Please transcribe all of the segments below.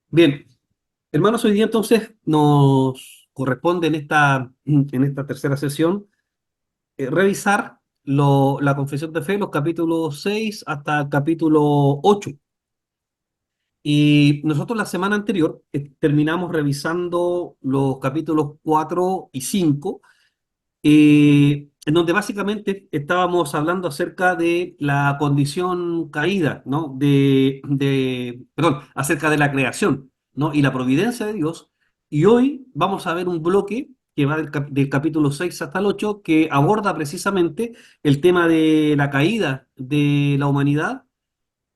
Bien, hermanos, hoy día entonces nos corresponde en esta tercera sesión revisar la Confesión de Fe, los capítulos 6 hasta el capítulo 8. Y nosotros la semana anterior terminamos revisando los capítulos 4 y 5, en donde básicamente estábamos hablando acerca de la condición caída, ¿no? Perdón, acerca de la creación, ¿no? Y la providencia de Dios. Y hoy vamos a ver un bloque que va del capítulo 6 hasta el 8, que aborda precisamente el tema de la caída de la humanidad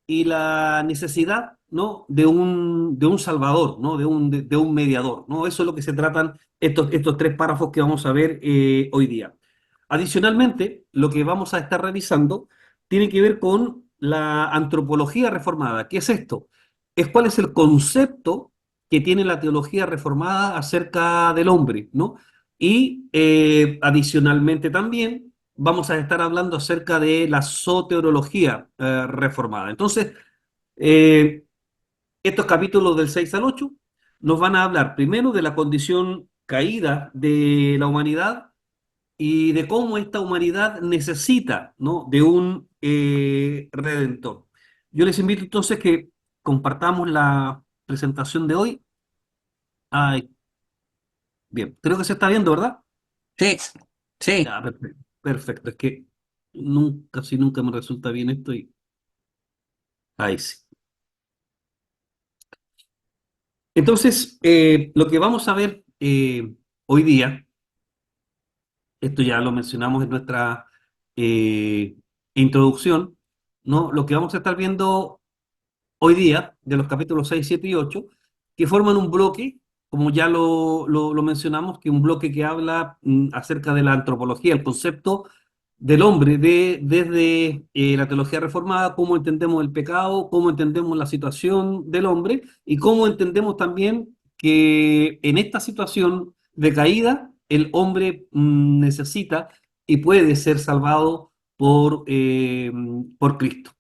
y la necesidad, ¿no? de un salvador, ¿no? De un mediador, ¿no? Eso es lo que se tratan estos tres párrafos que vamos a ver hoy día. Adicionalmente, lo que vamos a estar revisando tiene que ver con la antropología reformada. ¿Qué es esto? Es cuál es el concepto que tiene la teología reformada acerca del hombre, ¿no? Y adicionalmente también vamos a estar hablando acerca de la soteriología reformada. Entonces, eh, estos capítulos del 6 al 8 nos van a hablar primero de la condición caída de la humanidad y de cómo esta humanidad necesita, ¿no? de un redentor. Yo les invito entonces que compartamos la presentación de hoy. Ay, bien, creo que se está viendo, ¿verdad? Sí, sí. Ya, perfecto. Perfecto, es que nunca, casi nunca me resulta bien esto y ahí sí. Entonces, lo que vamos a ver hoy día, esto ya lo mencionamos en nuestra eh, introducción, ¿no? Lo que vamos a estar viendo hoy día, de los capítulos 6, 7 y 8, que forman un bloque, como ya lo mencionamos, que un bloque que habla acerca de la antropología, el concepto del hombre, desde la teología reformada, cómo entendemos el pecado, cómo entendemos la situación del hombre y cómo entendemos también que en esta situación de caída el hombre necesita y puede ser salvado por Cristo.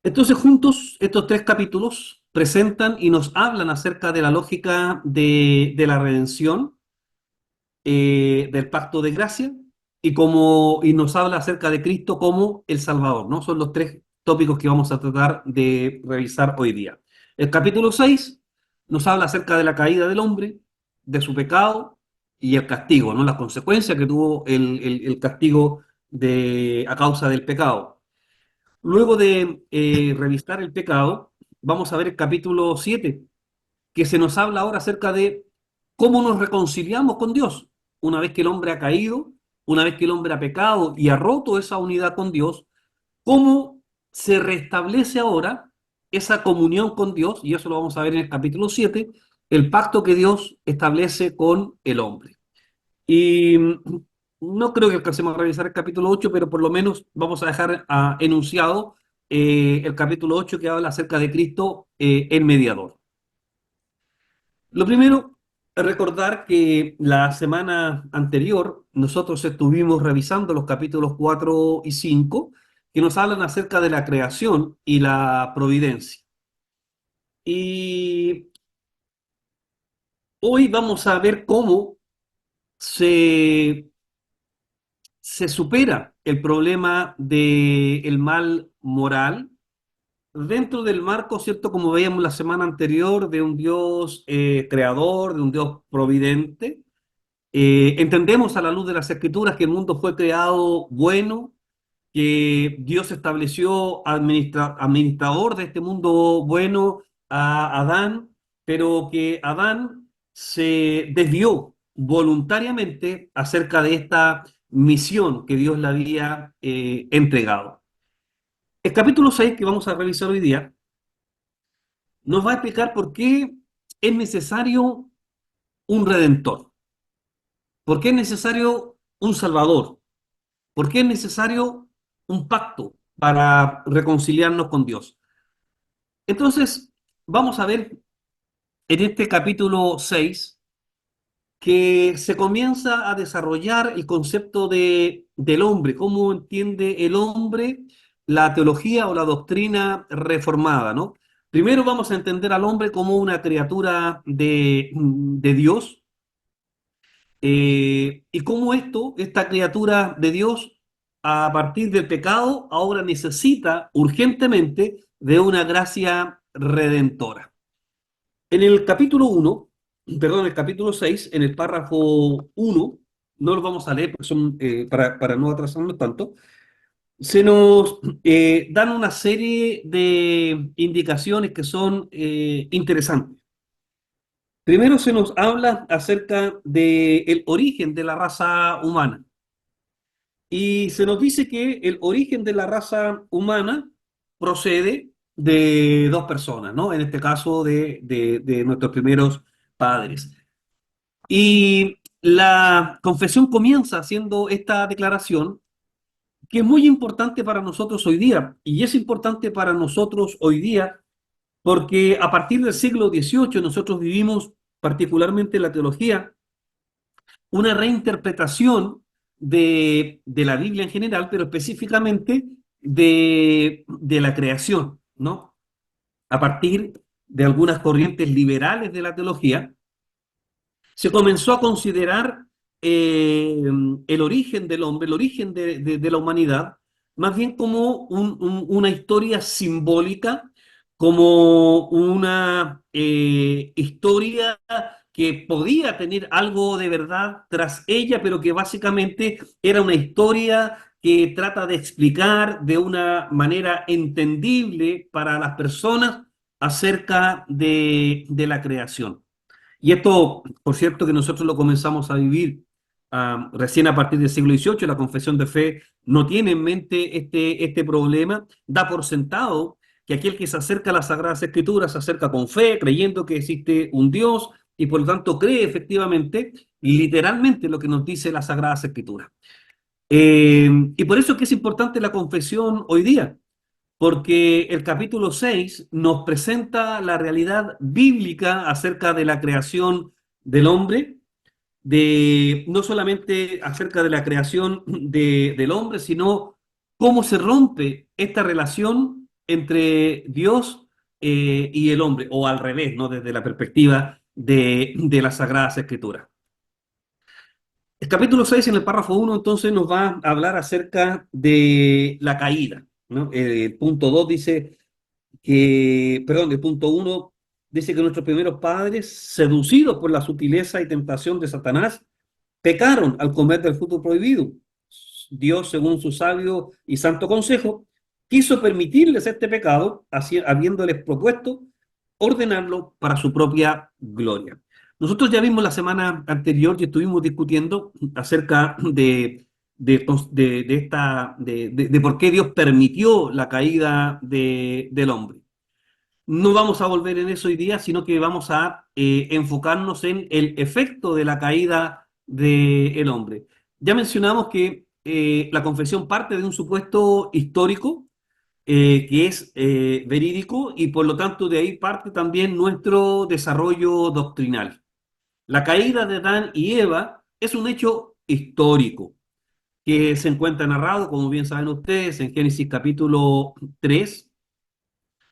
Entonces, juntos, estos tres capítulos presentan y nos hablan acerca de la lógica de la redención, del pacto de gracia, y nos habla acerca de Cristo como el Salvador, ¿no? Son los tres tópicos que vamos a tratar de revisar hoy día. El capítulo 6 nos habla acerca de la caída del hombre, de su pecado y el castigo, ¿no? Las consecuencias que tuvo el castigo a causa del pecado. Luego de revisar el pecado, vamos a ver el capítulo 7, que se nos habla ahora acerca de cómo nos reconciliamos con Dios. Una vez que el hombre ha caído, una vez que el hombre ha pecado y ha roto esa unidad con Dios, cómo se restablece ahora esa comunión con Dios, y eso lo vamos a ver en el capítulo 7, el pacto que Dios establece con el hombre. Y no creo que alcancemos a revisar el capítulo 8, pero por lo menos vamos a dejar enunciado el capítulo 8 que habla acerca de Cristo, el mediador. Lo primero, recordar que la semana anterior nosotros estuvimos revisando los capítulos 4 y 5 que nos hablan acerca de la creación y la providencia. Y hoy vamos a ver cómo se supera el problema del mal moral dentro del marco, ¿cierto? Como veíamos la semana anterior, de un Dios creador, de un Dios providente. Entendemos a la luz de las Escrituras que el mundo fue creado bueno, que Dios estableció administrador de este mundo bueno a Adán, pero que Adán se desvió voluntariamente acerca de esta misión que Dios le había entregado. El capítulo 6 que vamos a revisar hoy día nos va a explicar por qué es necesario un redentor, por qué es necesario un salvador, por qué es necesario un pacto para reconciliarnos con Dios. Entonces, vamos a ver en este capítulo 6 que se comienza a desarrollar el concepto del hombre, cómo entiende el hombre la teología o la doctrina reformada, ¿no? Primero vamos a entender al hombre como una criatura de Dios, y cómo esta criatura de Dios, a partir del pecado, ahora necesita urgentemente de una gracia redentora. En el capítulo 1, perdón, el capítulo 6, en el párrafo 1, no lo vamos a leer porque son, para no atrasarnos tanto, se nos dan una serie de indicaciones que son interesantes. Primero se nos habla acerca del origen de la raza humana y se nos dice que el origen de la raza humana procede de dos personas, ¿no? En este caso de nuestros primeros padres. Y la confesión comienza haciendo esta declaración que es muy importante para nosotros hoy día. Y es importante para nosotros hoy día porque a partir del siglo XVIII nosotros vivimos, particularmente la teología, una reinterpretación de la Biblia en general, pero específicamente de la creación, ¿no? A partir de algunas corrientes liberales de la teología, se comenzó a considerar eh, el origen del hombre, el origen de la humanidad, más bien como una historia simbólica, como una historia que podía tener algo de verdad tras ella, pero que básicamente era una historia que trata de explicar de una manera entendible para las personas acerca de la creación. Y esto, por cierto, que nosotros lo comenzamos a vivir recién a partir del siglo XVIII. La confesión de fe no tiene en mente este problema, da por sentado que aquel que se acerca a las Sagradas Escrituras se acerca con fe, creyendo que existe un Dios y por lo tanto cree efectivamente, literalmente, lo que nos dice las Sagradas Escrituras. Y por eso es que es importante la confesión hoy día, porque el capítulo 6 nos presenta la realidad bíblica acerca de la creación del hombre, no solamente acerca de la creación del hombre, sino cómo se rompe esta relación entre Dios y el hombre, o al revés, ¿no? Desde la perspectiva de las Sagradas Escrituras. El capítulo 6 en el párrafo 1 entonces nos va a hablar acerca de la caída, ¿no? El punto 2 dice perdón, el punto 1 dice que nuestros primeros padres, seducidos por la sutileza y tentación de Satanás, pecaron al comer del fruto prohibido. Dios, según su sabio y santo consejo, quiso permitirles este pecado, así, habiéndoles propuesto ordenarlo para su propia gloria. Nosotros ya vimos la semana anterior y estuvimos discutiendo acerca de por qué Dios permitió la caída del hombre. No vamos a volver en eso hoy día, sino que vamos a enfocarnos en el efecto de la caída del hombre. Ya mencionamos que la confesión parte de un supuesto histórico que es verídico y por lo tanto de ahí parte también nuestro desarrollo doctrinal. La caída de Adán y Eva es un hecho histórico que se encuentra narrado, como bien saben ustedes, en Génesis capítulo 3.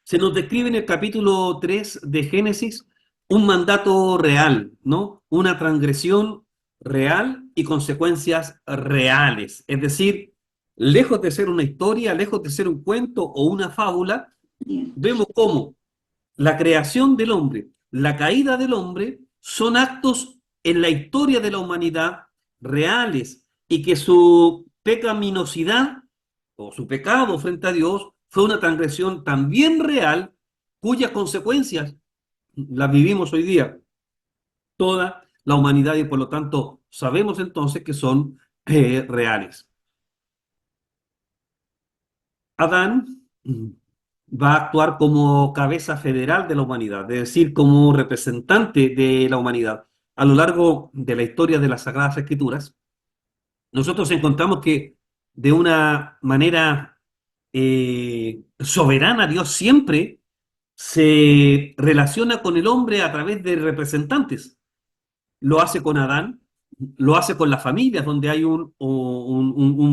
Se nos describe en el capítulo 3 de Génesis un mandato real, ¿no? Una transgresión real y consecuencias reales. Es decir, lejos de ser una historia, lejos de ser un cuento o una fábula, vemos cómo la creación del hombre, la caída del hombre, son actos en la historia de la humanidad reales y que su pecaminosidad o su pecado frente a Dios fue una transgresión también real cuyas consecuencias las vivimos hoy día toda la humanidad y por lo tanto sabemos entonces que son reales. Adán va a actuar como cabeza federal de la humanidad, es decir, como representante de la humanidad. A lo largo de la historia de las Sagradas Escrituras, nosotros encontramos que de una manera soberana Dios siempre se relaciona con el hombre a través de representantes. Lo hace con Adán, lo hace con las familias, donde hay un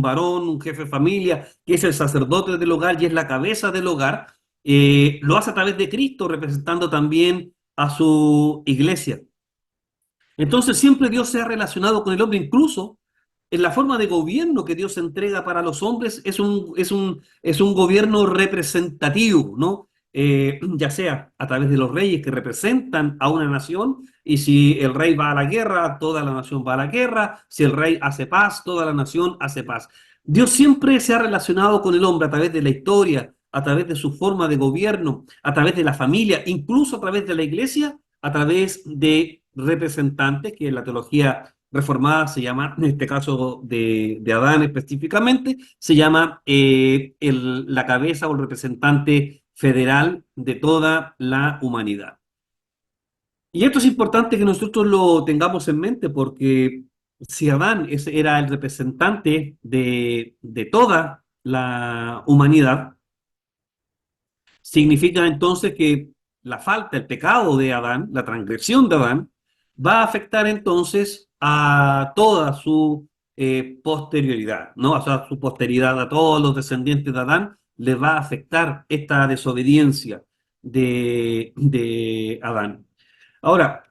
varón, un jefe de familia, que es el sacerdote del hogar y es la cabeza del hogar, lo hace a través de Cristo, representando también a su iglesia. Entonces siempre Dios se ha relacionado con el hombre, incluso en la forma de gobierno que Dios entrega para los hombres es un gobierno representativo, ¿no? Ya sea a través de los reyes que representan a una nación, y si el rey va a la guerra, toda la nación va a la guerra, si el rey hace paz, toda la nación hace paz. Dios siempre se ha relacionado con el hombre a través de la historia, a través de su forma de gobierno, a través de la familia, incluso a través de la iglesia, a través de representantes, que en la teología reformada se llama, en este caso de Adán específicamente, se llama la cabeza o el representante federal de toda la humanidad. Y esto es importante que nosotros lo tengamos en mente, porque si Adán era el representante de toda la humanidad, significa entonces que la falta, el pecado de Adán, la transgresión de Adán, va a afectar entonces a toda su posterioridad, ¿no? O sea, su posteridad, a todos los descendientes de Adán, les va a afectar esta desobediencia de Adán. Ahora,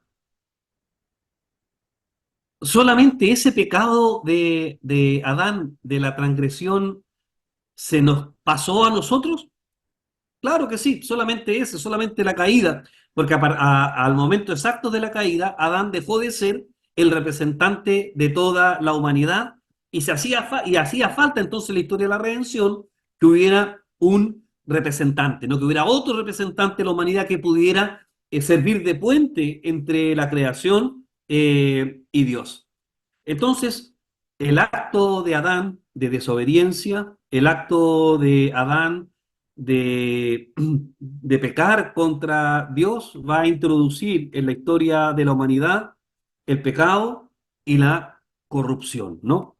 solamente ese pecado de Adán, de la transgresión, se nos pasó a nosotros. Claro que sí, solamente ese, solamente la caída, porque al momento exacto de la caída, Adán dejó de ser el representante de toda la humanidad, y, y hacía falta entonces en la historia de la redención que hubiera un representante, no que hubiera otro representante de la humanidad que pudiera servir de puente entre la creación y Dios. Entonces, el acto de Adán de desobediencia, el acto de Adán de pecar contra Dios va a introducir en la historia de la humanidad el pecado y la corrupción, ¿no?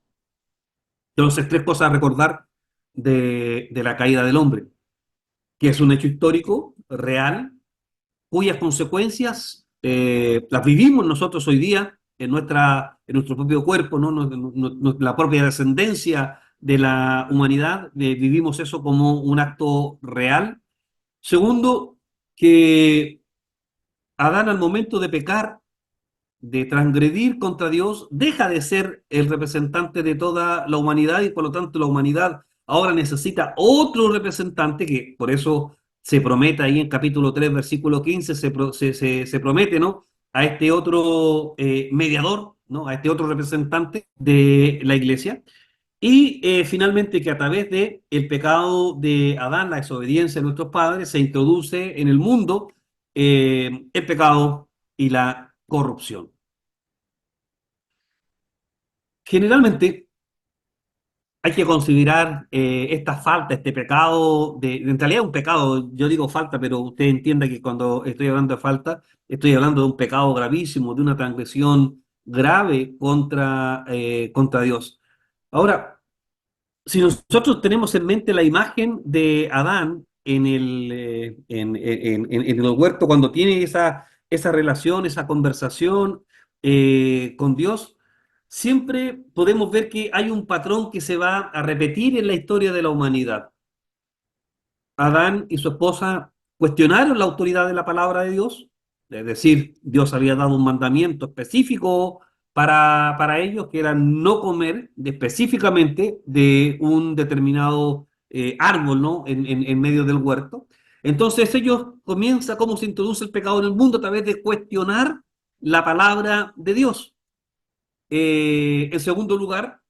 Entonces, tres cosas a recordar de la caída del hombre, que es un hecho histórico, real, cuyas consecuencias las vivimos nosotros hoy día en nuestro propio cuerpo, ¿no? La propia descendencia de la humanidad, vivimos eso como un acto real. Segundo, que Adán al momento de pecar, de transgredir contra Dios, deja de ser el representante de toda la humanidad, y por lo tanto la humanidad ahora necesita otro representante, que por eso se promete ahí en capítulo 3 versículo 15 se promete, ¿no? A este otro mediador, ¿no? A este otro representante de la iglesia. Y finalmente que a través de el pecado de Adán, la desobediencia de nuestros padres, se introduce en el mundo el pecado y la corrupción. Generalmente hay que considerar esta falta, este pecado, en realidad un pecado, yo digo falta, pero usted entienda que cuando estoy hablando de falta, estoy hablando de un pecado gravísimo, de una transgresión grave contra Dios. Ahora, si nosotros tenemos en mente la imagen de Adán en el huerto, cuando tiene esa relación, esa conversación con Dios, siempre podemos ver que hay un patrón que se va a repetir en la historia de la humanidad. Adán y su esposa cuestionaron la autoridad de la palabra de Dios, es decir, Dios había dado un mandamiento específico para ellos, que era no comer específicamente de un determinado árbol, ¿no? En medio del huerto. Entonces ellos comienza cómo se introduce el pecado en el mundo a través de cuestionar la palabra de Dios. En segundo lugar,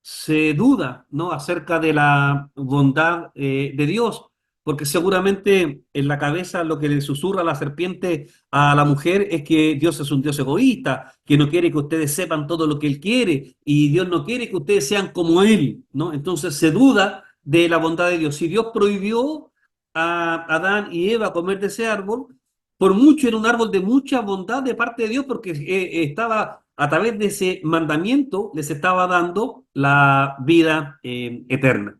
se duda, ¿no? Acerca de la bondad de Dios, porque seguramente en la cabeza lo que le susurra la serpiente a la mujer es que Dios es un Dios egoísta, que no quiere que ustedes sepan todo lo que Él quiere, y Dios no quiere que ustedes sean como Él, ¿no? Entonces se duda de la bondad de Dios. Si Dios prohibió a Adán y Eva comer de ese árbol, por mucho era un árbol de mucha bondad de parte de Dios, porque estaba a través de ese mandamiento, les estaba dando la vida eterna.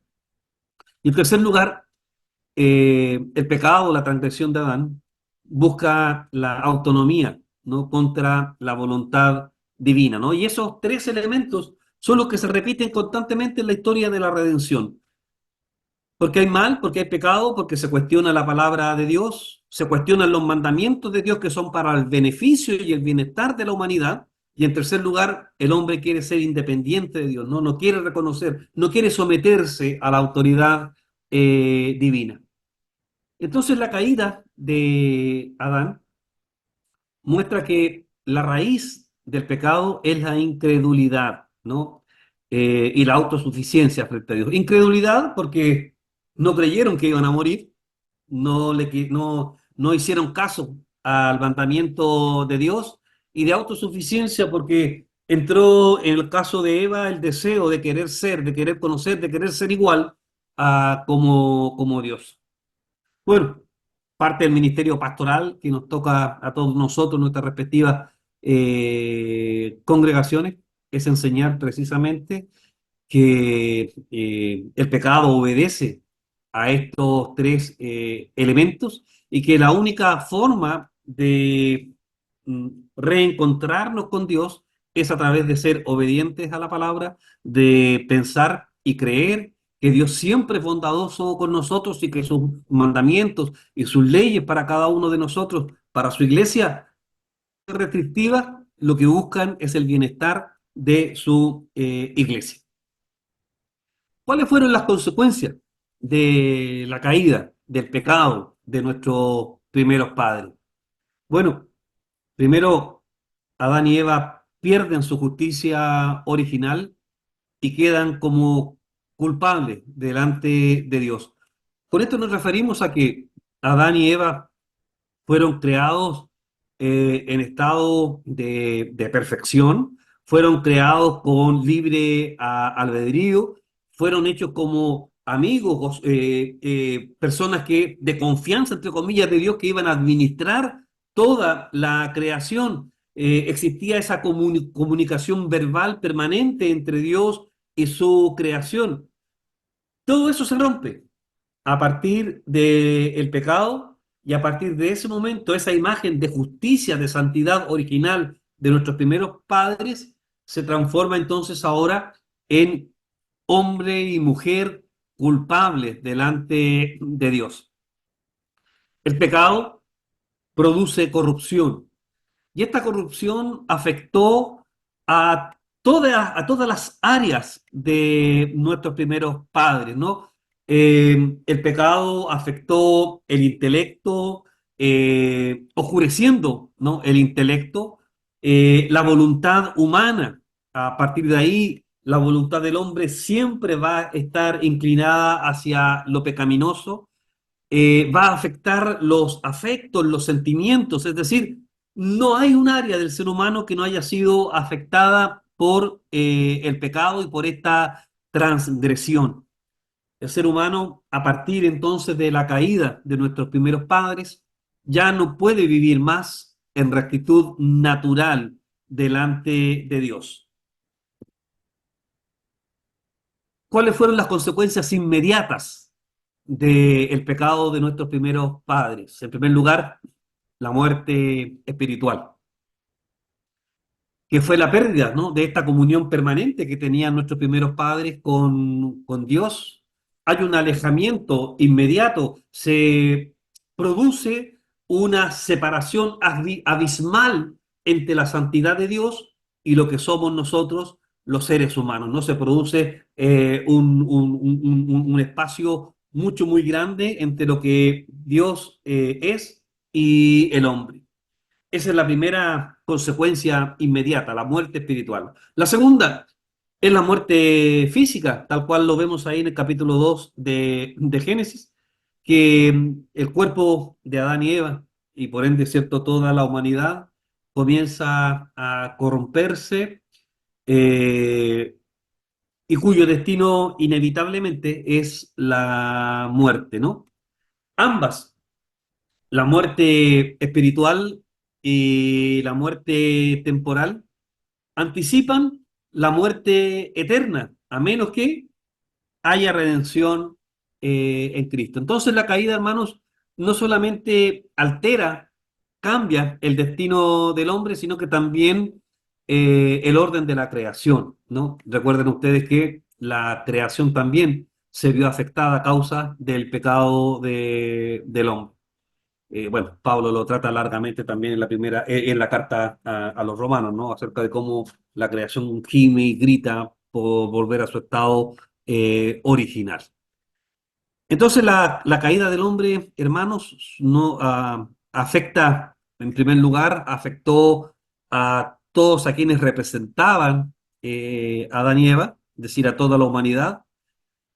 Y en tercer lugar, el pecado, la transgresión de Adán, busca la autonomía, ¿no? Contra la voluntad divina, ¿no? Y esos tres elementos son los que se repiten constantemente en la historia de la redención. Porque hay mal, porque hay pecado, porque se cuestiona la palabra de Dios, se cuestionan los mandamientos de Dios que son para el beneficio y el bienestar de la humanidad. Y en tercer lugar, el hombre quiere ser independiente de Dios, no quiere reconocer, no quiere someterse a la autoridad divina. Entonces la caída de Adán muestra que la raíz del pecado es la incredulidad, ¿no? Y la autosuficiencia frente a Dios. Incredulidad porque no creyeron que iban a morir, no hicieron caso al mandamiento de Dios, y de autosuficiencia porque entró en el caso de Eva el deseo de querer ser, de querer conocer, de querer ser igual a como Dios. Bueno, parte del ministerio pastoral que nos toca a todos nosotros, nuestras respectivas congregaciones, es enseñar precisamente que el pecado obedece a estos tres elementos y que la única forma de reencontrarnos con Dios es a través de ser obedientes a la palabra, de pensar y creer que Dios siempre es bondadoso con nosotros y que sus mandamientos y sus leyes para cada uno de nosotros, para su iglesia restrictiva, lo que buscan es el bienestar de su iglesia. ¿Cuáles fueron las consecuencias de la caída, del pecado de nuestros primeros padres? Bueno, primero, Adán y Eva pierden su justicia original y quedan como culpables delante de Dios. Con esto nos referimos a que Adán y Eva fueron creados en estado de perfección, fueron creados con libre albedrío, fueron hechos como amigos, personas que de confianza, entre comillas, de Dios, que iban a administrar toda la creación. Existía esa comunicación verbal permanente entre Dios y su creación. Todo eso se rompe a partir del pecado, y a partir de ese momento esa imagen de justicia, de santidad original de nuestros primeros padres se transforma entonces ahora en hombre y mujer culpables delante de Dios. El pecado produce corrupción, y esta corrupción afectó a todas las áreas de nuestros primeros padres, ¿no? El pecado afectó el intelecto, oscureciendo, ¿no? El intelecto, la voluntad humana. A partir de ahí, la voluntad del hombre siempre va a estar inclinada hacia lo pecaminoso, va a afectar los afectos, los sentimientos, es decir, no hay un área del ser humano que no haya sido afectada por el pecado y por esta transgresión. El ser humano, a partir entonces de la caída de nuestros primeros padres, ya no puede vivir más en rectitud natural delante de Dios. ¿Cuáles fueron las consecuencias inmediatas del pecado de nuestros primeros padres? En primer lugar, la muerte espiritual, que fue la pérdida, ¿no? De esta comunión permanente que tenían nuestros primeros padres con Dios. Hay un alejamiento inmediato, se produce una separación abismal entre la santidad de Dios y lo que somos nosotros, los seres humanos, ¿no? Se produce un espacio mucho, muy grande entre lo que Dios es y el hombre. Esa es la primera consecuencia inmediata, la muerte espiritual. La segunda es la muerte física, tal cual lo vemos ahí en el capítulo 2 de Génesis, que el cuerpo de Adán y Eva, y por ende, cierto, toda la humanidad, comienza a corromperse, eh, y cuyo destino inevitablemente es la muerte, ¿no? Ambas, la muerte espiritual y la muerte temporal, anticipan la muerte eterna, a menos que haya redención en Cristo. Entonces la caída, hermanos, no solamente altera, cambia el destino del hombre, sino que también el orden de la creación, ¿no? Recuerden ustedes que la creación también se vio afectada a causa del pecado del hombre. Bueno, Pablo lo trata largamente también en en la carta a los romanos, ¿no? Acerca de cómo la creación gime y grita por volver a su estado original. Entonces, la caída del hombre, hermanos, no afecta, en primer lugar, afectó a todos a quienes representaban a Adán y Eva, es decir, a toda la humanidad.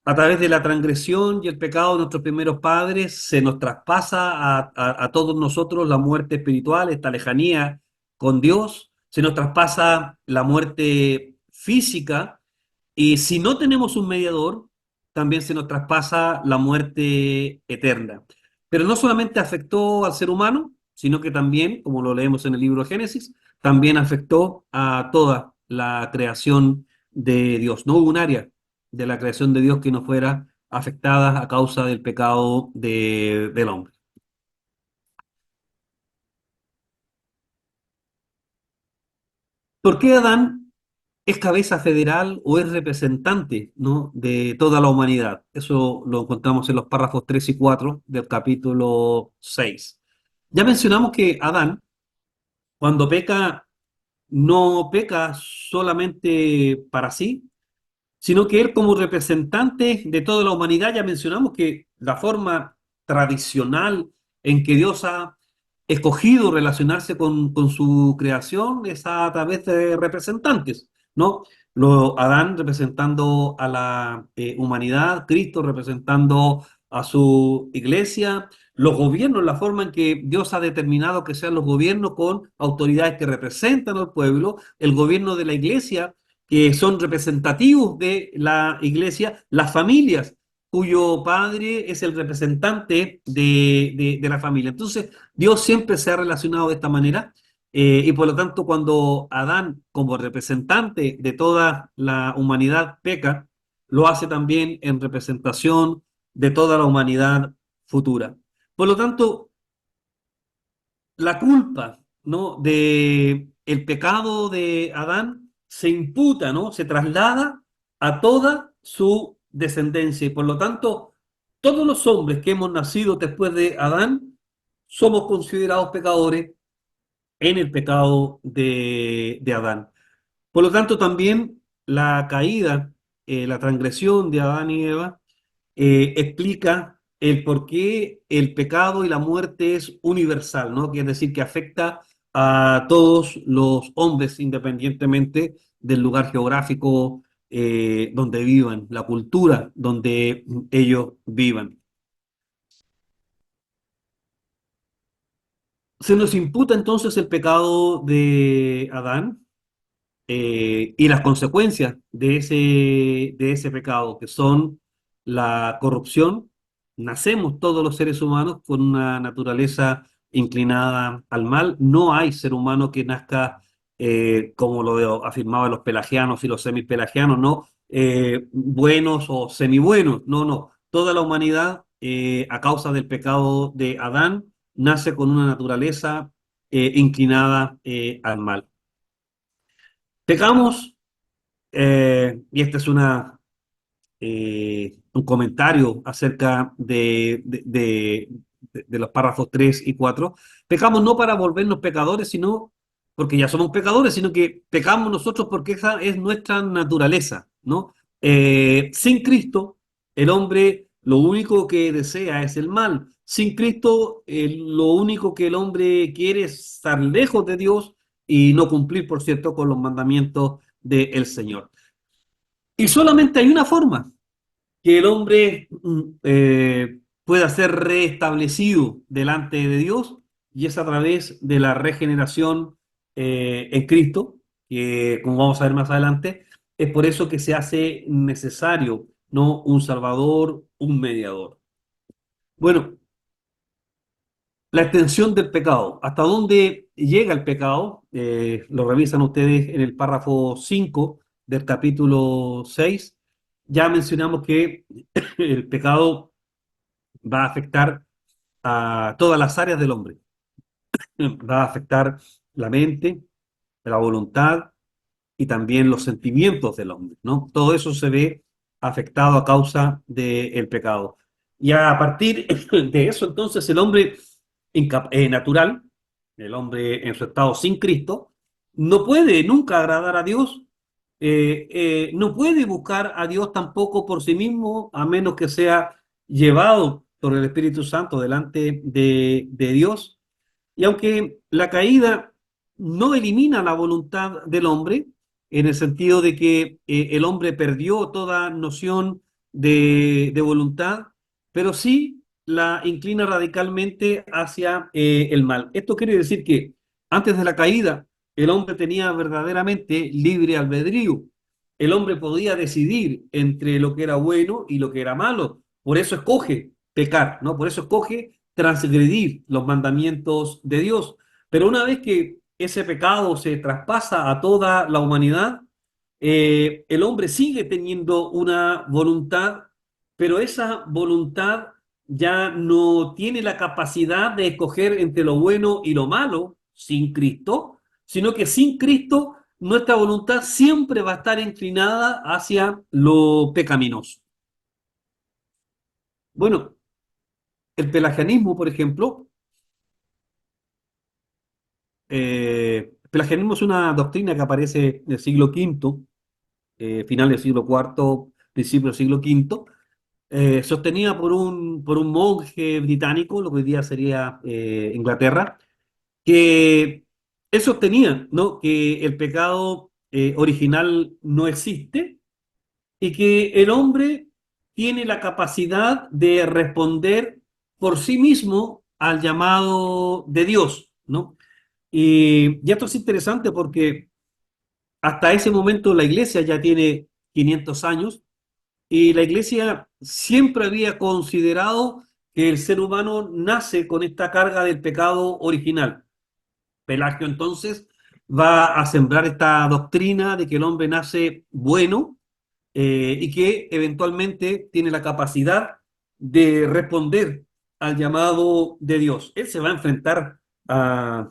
A través de la transgresión y el pecado de nuestros primeros padres, se nos traspasa a todos nosotros la muerte espiritual, esta lejanía con Dios, se nos traspasa la muerte física, y si no tenemos un mediador, también se nos traspasa la muerte eterna. Pero no solamente afectó al ser humano, sino que también, como lo leemos en el libro de Génesis, también afectó a toda la creación de Dios. No hubo un área de la creación de Dios que no fuera afectada a causa del pecado del hombre. ¿Por qué Adán es cabeza federal o es representante, ¿no?, de toda la humanidad? Eso lo encontramos en los párrafos 3 y 4 del capítulo 6. Ya mencionamos que Adán, cuando peca, no peca solamente para sí, sino que él como representante de toda la humanidad. Ya mencionamos que la forma tradicional en que Dios ha escogido relacionarse con su creación es a través de representantes, ¿no? Adán representando a la humanidad, Cristo representando a su iglesia, los gobiernos, la forma en que Dios ha determinado que sean los gobiernos con autoridades que representan al pueblo, el gobierno de la iglesia, que son representativos de la iglesia, las familias, cuyo padre es el representante de la familia. Entonces, Dios siempre se ha relacionado de esta manera, y por lo tanto, cuando Adán, como representante de toda la humanidad, peca, lo hace también en representación de toda la humanidad futura. Por lo tanto, la culpa, ¿no?, de el pecado de Adán se imputa, ¿no?, se traslada a toda su descendencia, y por lo tanto todos los hombres que hemos nacido después de Adán somos considerados pecadores en el pecado de Adán. Por lo tanto, también la caída, la transgresión de Adán y Eva explica el por qué el pecado y la muerte es universal, ¿no? Quiere decir que afecta a todos los hombres, independientemente del lugar geográfico donde vivan, la cultura donde ellos vivan. Se nos imputa entonces el pecado de Adán, y las consecuencias de ese pecado, que son la corrupción. Nacemos todos los seres humanos con una naturaleza inclinada al mal. No hay ser humano que nazca, como lo afirmaban los pelagianos y los semipelagianos, ¿no? Buenos o semibuenos. No, no. Toda la humanidad, a causa del pecado de Adán, nace con una naturaleza inclinada al mal. Pecamos, y este es un comentario acerca de los párrafos 3 y 4. Pecamos no para volvernos pecadores, sino porque ya somos pecadores, sino que pecamos nosotros porque esa es nuestra naturaleza, ¿no? Sin Cristo, el hombre lo único que desea es el mal. Sin Cristo, lo único que el hombre quiere es estar lejos de Dios y no cumplir, por cierto, con los mandamientos del Señor. Y solamente hay una forma que el hombre pueda ser restablecido delante de Dios, y es a través de la regeneración en Cristo, que como vamos a ver más adelante, es por eso que se hace necesario, ¿no?, un Salvador, un mediador. Bueno, la extensión del pecado. ¿Hasta dónde llega el pecado? Lo revisan ustedes en el párrafo 5 del capítulo 6. Ya mencionamos que el pecado va a afectar a todas las áreas del hombre. Va a afectar la mente, la voluntad y también los sentimientos del hombre, ¿no? Todo eso se ve afectado a causa del pecado. Y a partir de eso, entonces, el hombre natural, el hombre en su estado sin Cristo, no puede nunca agradar a Dios, no puede buscar a Dios tampoco por sí mismo, a menos que sea llevado por el Espíritu Santo delante de Dios. Y aunque la caída no elimina la voluntad del hombre, en el sentido de que el hombre perdió toda noción de voluntad, pero sí la inclina radicalmente hacia el mal. Esto quiere decir que antes de la caída, el hombre tenía verdaderamente libre albedrío. El hombre podía decidir entre lo que era bueno y lo que era malo. Por eso escoge pecar, ¿no? Por eso escoge transgredir los mandamientos de Dios. Pero una vez que ese pecado se traspasa a toda la humanidad, el hombre sigue teniendo una voluntad, pero esa voluntad ya no tiene la capacidad de escoger entre lo bueno y lo malo sin Cristo, sino que sin Cristo nuestra voluntad siempre va a estar inclinada hacia lo pecaminoso. Bueno, el pelagianismo, por ejemplo, el pelagianismo es una doctrina que aparece en el siglo V, final del siglo IV, principio del siglo V, sostenida por un monje británico, lo que hoy día sería Inglaterra, que él sostenía, ¿no?, que el pecado original no existe y que el hombre tiene la capacidad de responder por sí mismo al llamado de Dios, ¿no? Y esto es interesante porque hasta ese momento la iglesia ya tiene 500 años y la iglesia siempre había considerado que el ser humano nace con esta carga del pecado original. Pelagio entonces va a sembrar esta doctrina de que el hombre nace bueno y que eventualmente tiene la capacidad de responder al llamado de Dios. Él se va a enfrentar a,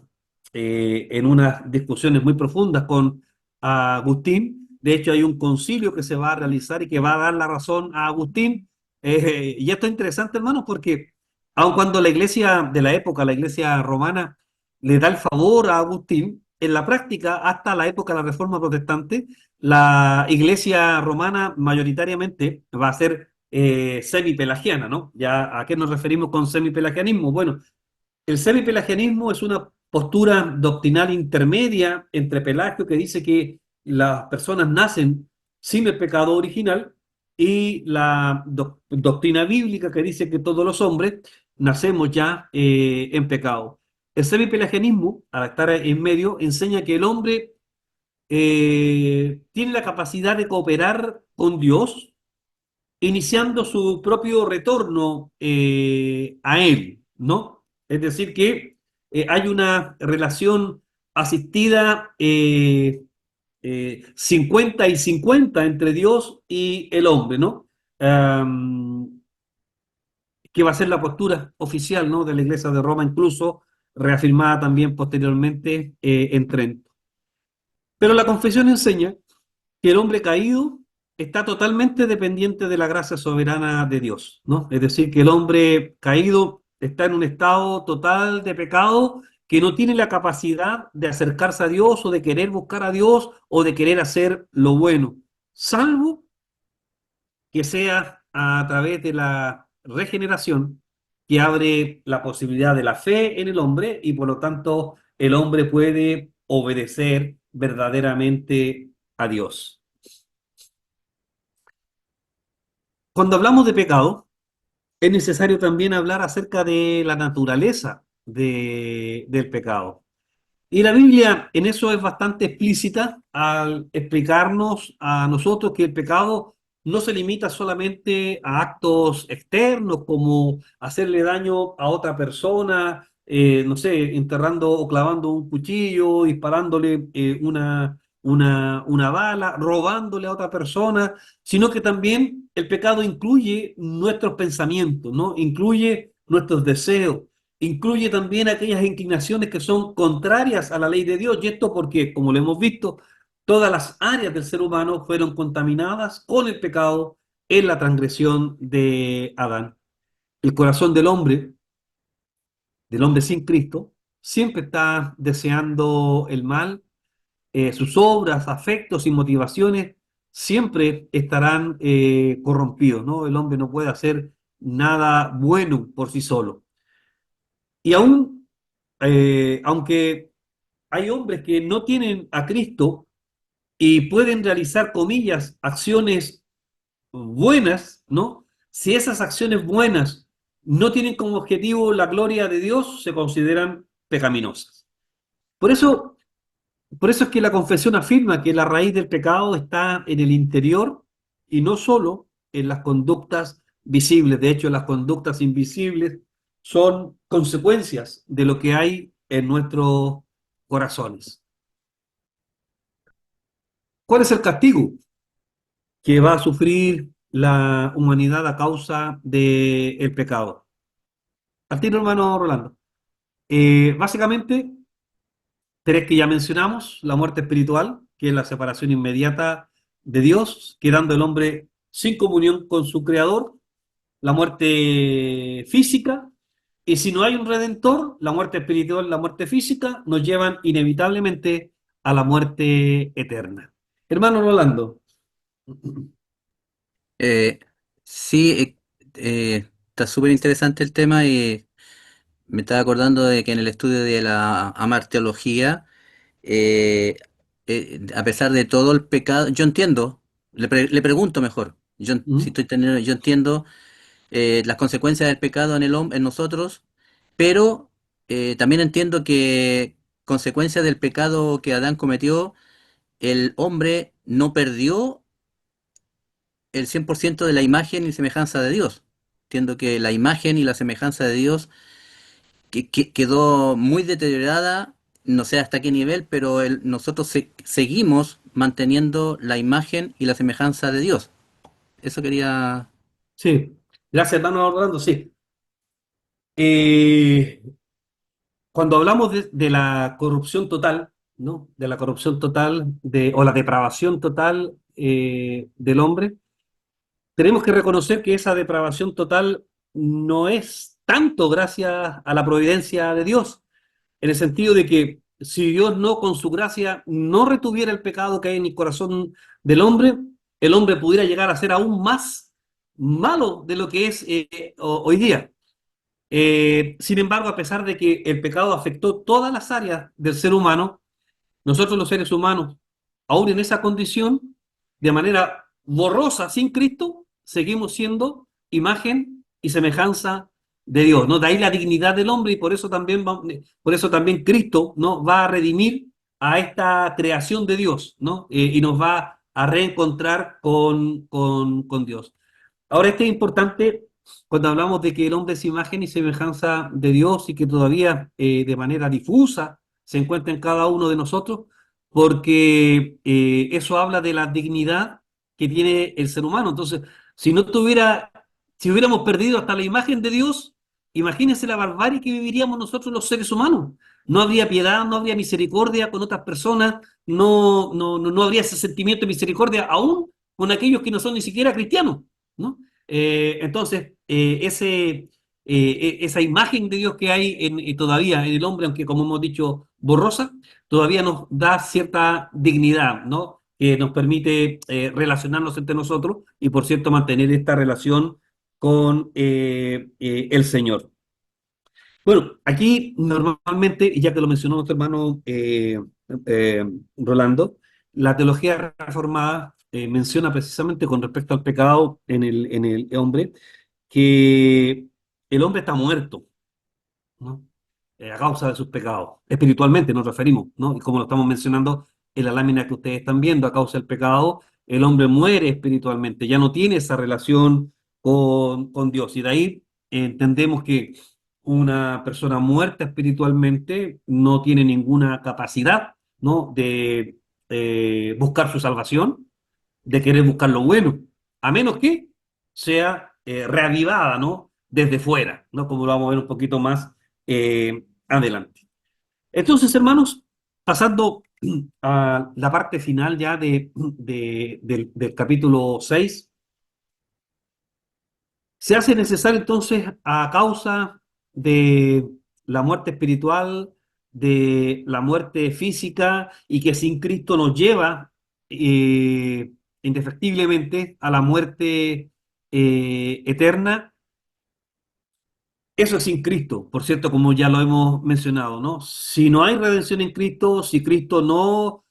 en unas discusiones muy profundas con Agustín. De hecho, hay un concilio que se va a realizar y que va a dar la razón a Agustín. Y esto es interesante, hermanos, porque aun cuando la iglesia de la época, la iglesia romana, le da el favor a Agustín, en la práctica, hasta la época de la Reforma Protestante, la iglesia romana mayoritariamente va a ser semipelagiana, ¿no? ¿Ya a qué nos referimos con semipelagianismo? Bueno, el semipelagianismo es una postura doctrinal intermedia entre Pelagio, que dice que las personas nacen sin el pecado original, y la doctrina bíblica, que dice que todos los hombres nacemos ya en pecado. El semipelagianismo, al estar en medio, enseña que el hombre tiene la capacidad de cooperar con Dios, iniciando su propio retorno a Él, ¿no? Es decir, que hay una relación asistida 50 y 50 entre Dios y el hombre, ¿no? Que va a ser la postura oficial, ¿no?, de la Iglesia de Roma, incluso reafirmada también posteriormente en Trento. Pero la confesión enseña que el hombre caído está totalmente dependiente de la gracia soberana de Dios, ¿no? Es decir, que el hombre caído está en un estado total de pecado, que no tiene la capacidad de acercarse a Dios o de querer buscar a Dios o de querer hacer lo bueno, salvo que sea a través de la regeneración, que abre la posibilidad de la fe en el hombre y por lo tanto el hombre puede obedecer verdaderamente a Dios. Cuando hablamos de pecado, es necesario también hablar acerca de la naturaleza del pecado. Y la Biblia en eso es bastante explícita al explicarnos a nosotros que el pecado no se limita solamente a actos externos como hacerle daño a otra persona, no sé, enterrando o clavando un cuchillo, disparándole una bala, robándole a otra persona, sino que también el pecado incluye nuestros pensamientos, ¿no? Incluye nuestros deseos, incluye también aquellas inclinaciones que son contrarias a la ley de Dios, y esto porque, como lo hemos visto, todas las áreas del ser humano fueron contaminadas con el pecado en la transgresión de Adán. El corazón del hombre sin Cristo, siempre está deseando el mal, sus obras, afectos y motivaciones siempre estarán corrompidos, ¿no? El hombre no puede hacer nada bueno por sí solo. Y aún, aunque hay hombres que no tienen a Cristo y pueden realizar, comillas, acciones buenas, ¿no? Si esas acciones buenas no tienen como objetivo la gloria de Dios, se consideran pecaminosas. Por eso, por eso es que la confesión afirma que la raíz del pecado está en el interior y no solo en las conductas visibles. De hecho, las conductas invisibles son consecuencias de lo que hay en nuestros corazones. ¿Cuál es el castigo que va a sufrir la humanidad a causa del pecado? Al tiro, hermano Rolando. Básicamente, tres que ya mencionamos: la muerte espiritual, que es la separación inmediata de Dios, quedando el hombre sin comunión con su Creador; la muerte física, y si no hay un redentor, la muerte espiritual, la muerte física, nos llevan inevitablemente a la muerte eterna. Hermano Rolando. Eh, sí, está súper interesante el tema y me estaba acordando de que en el estudio de la amarteología, eh, a pesar de todo el pecado, yo entiendo, le pregunto mejor, si ¿Mm? estoy teniendo, yo entiendo las consecuencias del pecado en en nosotros, pero también entiendo que consecuencias del pecado que Adán cometió, el hombre no perdió el 100% de la imagen y semejanza de Dios. Entiendo que la imagen y la semejanza de Dios quedó muy deteriorada, no sé hasta qué nivel, pero nosotros seguimos manteniendo la imagen y la semejanza de Dios. Eso quería... Sí, gracias, hermano Rolando. Sí. Eh, Cuando hablamos de la corrupción total, ¿no? De la corrupción total o la depravación total del hombre, tenemos que reconocer que esa depravación total no es tanto gracias a la providencia de Dios, en el sentido de que si Dios no, con su gracia, no retuviera el pecado que hay en el corazón del hombre, el hombre pudiera llegar a ser aún más malo de lo que es hoy día. Sin embargo, a pesar de que el pecado afectó todas las áreas del ser humano, nosotros los seres humanos, aún en esa condición, de manera borrosa, sin Cristo, seguimos siendo imagen y semejanza de Dios, ¿no? De ahí la dignidad del hombre, y por eso también Cristo, ¿no? Va a redimir a esta creación de Dios, ¿no? Y nos va a reencontrar con Dios. Ahora, este es importante cuando hablamos de que el hombre es imagen y semejanza de Dios y que todavía de manera difusa se encuentra en cada uno de nosotros, porque eso habla de la dignidad que tiene el ser humano. Entonces, si no tuviera, si hubiéramos perdido hasta la imagen de Dios, imagínense la barbarie que viviríamos nosotros los seres humanos. No habría piedad, no habría misericordia con otras personas, no habría ese sentimiento de misericordia aún con aquellos que no son ni siquiera cristianos, ¿no? Entonces, esa imagen de Dios que hay todavía en el hombre, aunque como hemos dicho, borrosa, todavía nos da cierta dignidad, ¿no? Que nos permite relacionarnos entre nosotros y, por cierto, mantener esta relación con el Señor. Bueno, aquí normalmente, y ya que lo mencionó nuestro hermano eh, Rolando, la teología reformada menciona precisamente con respecto al pecado en el hombre, que el hombre está muerto, ¿no? A causa de sus pecados. Espiritualmente nos referimos, ¿no? Y como lo estamos mencionando en la lámina que ustedes están viendo, a causa del pecado, el hombre muere espiritualmente, ya no tiene esa relación con Dios. Y de ahí entendemos que una persona muerta espiritualmente no tiene ninguna capacidad, ¿no? De buscar su salvación, de querer buscar lo bueno, a menos que sea reavivada, ¿no? Desde fuera, ¿no? Como lo vamos a ver un poquito más adelante. Entonces, hermanos, pasando a la parte final ya del capítulo 6, Se hace necesario entonces a causa de la muerte espiritual, de la muerte física y que sin Cristo nos lleva indefectiblemente a la muerte eterna. Eso es sin Cristo, por cierto, como ya lo hemos mencionado, ¿no? Si no hay redención en Cristo, si Cristo no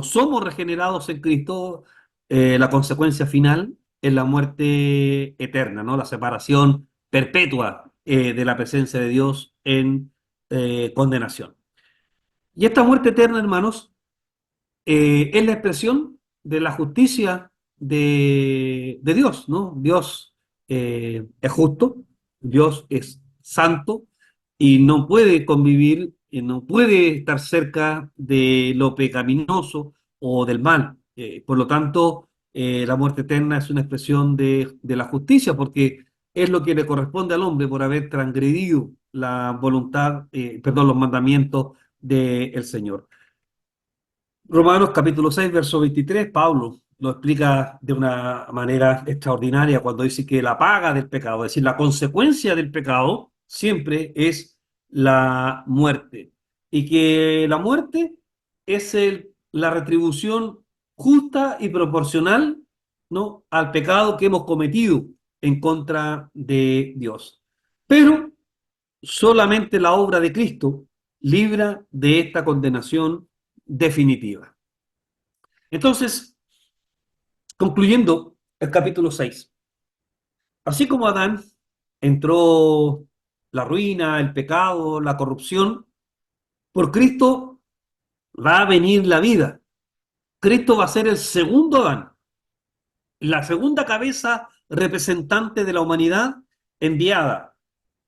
somos regenerados en Cristo, la consecuencia final es la muerte eterna, ¿no? La separación perpetua de la presencia de Dios en condenación. Y esta muerte eterna, hermanos, es la expresión de la justicia de Dios, ¿no? Dios es justo, Dios es santo y no puede convivir, no puede estar cerca de lo pecaminoso o del mal. Por lo tanto, la muerte eterna es una expresión de la justicia porque es lo que le corresponde al hombre por haber transgredido la voluntad, perdón, los mandamientos del Señor. Romanos capítulo 6 verso 23, Pablo lo explica de una manera extraordinaria cuando dice que la paga del pecado, es decir, la consecuencia del pecado, siempre es la muerte. Y que la muerte es la retribución justa y proporcional, ¿no?, al pecado que hemos cometido en contra de Dios. Pero solamente la obra de Cristo libra de esta condenación definitiva. Entonces, concluyendo el capítulo 6, así como Adán entró la ruina, el pecado, la corrupción, por Cristo va a venir la vida. Cristo va a ser el segundo Adán, la segunda cabeza representante de la humanidad enviada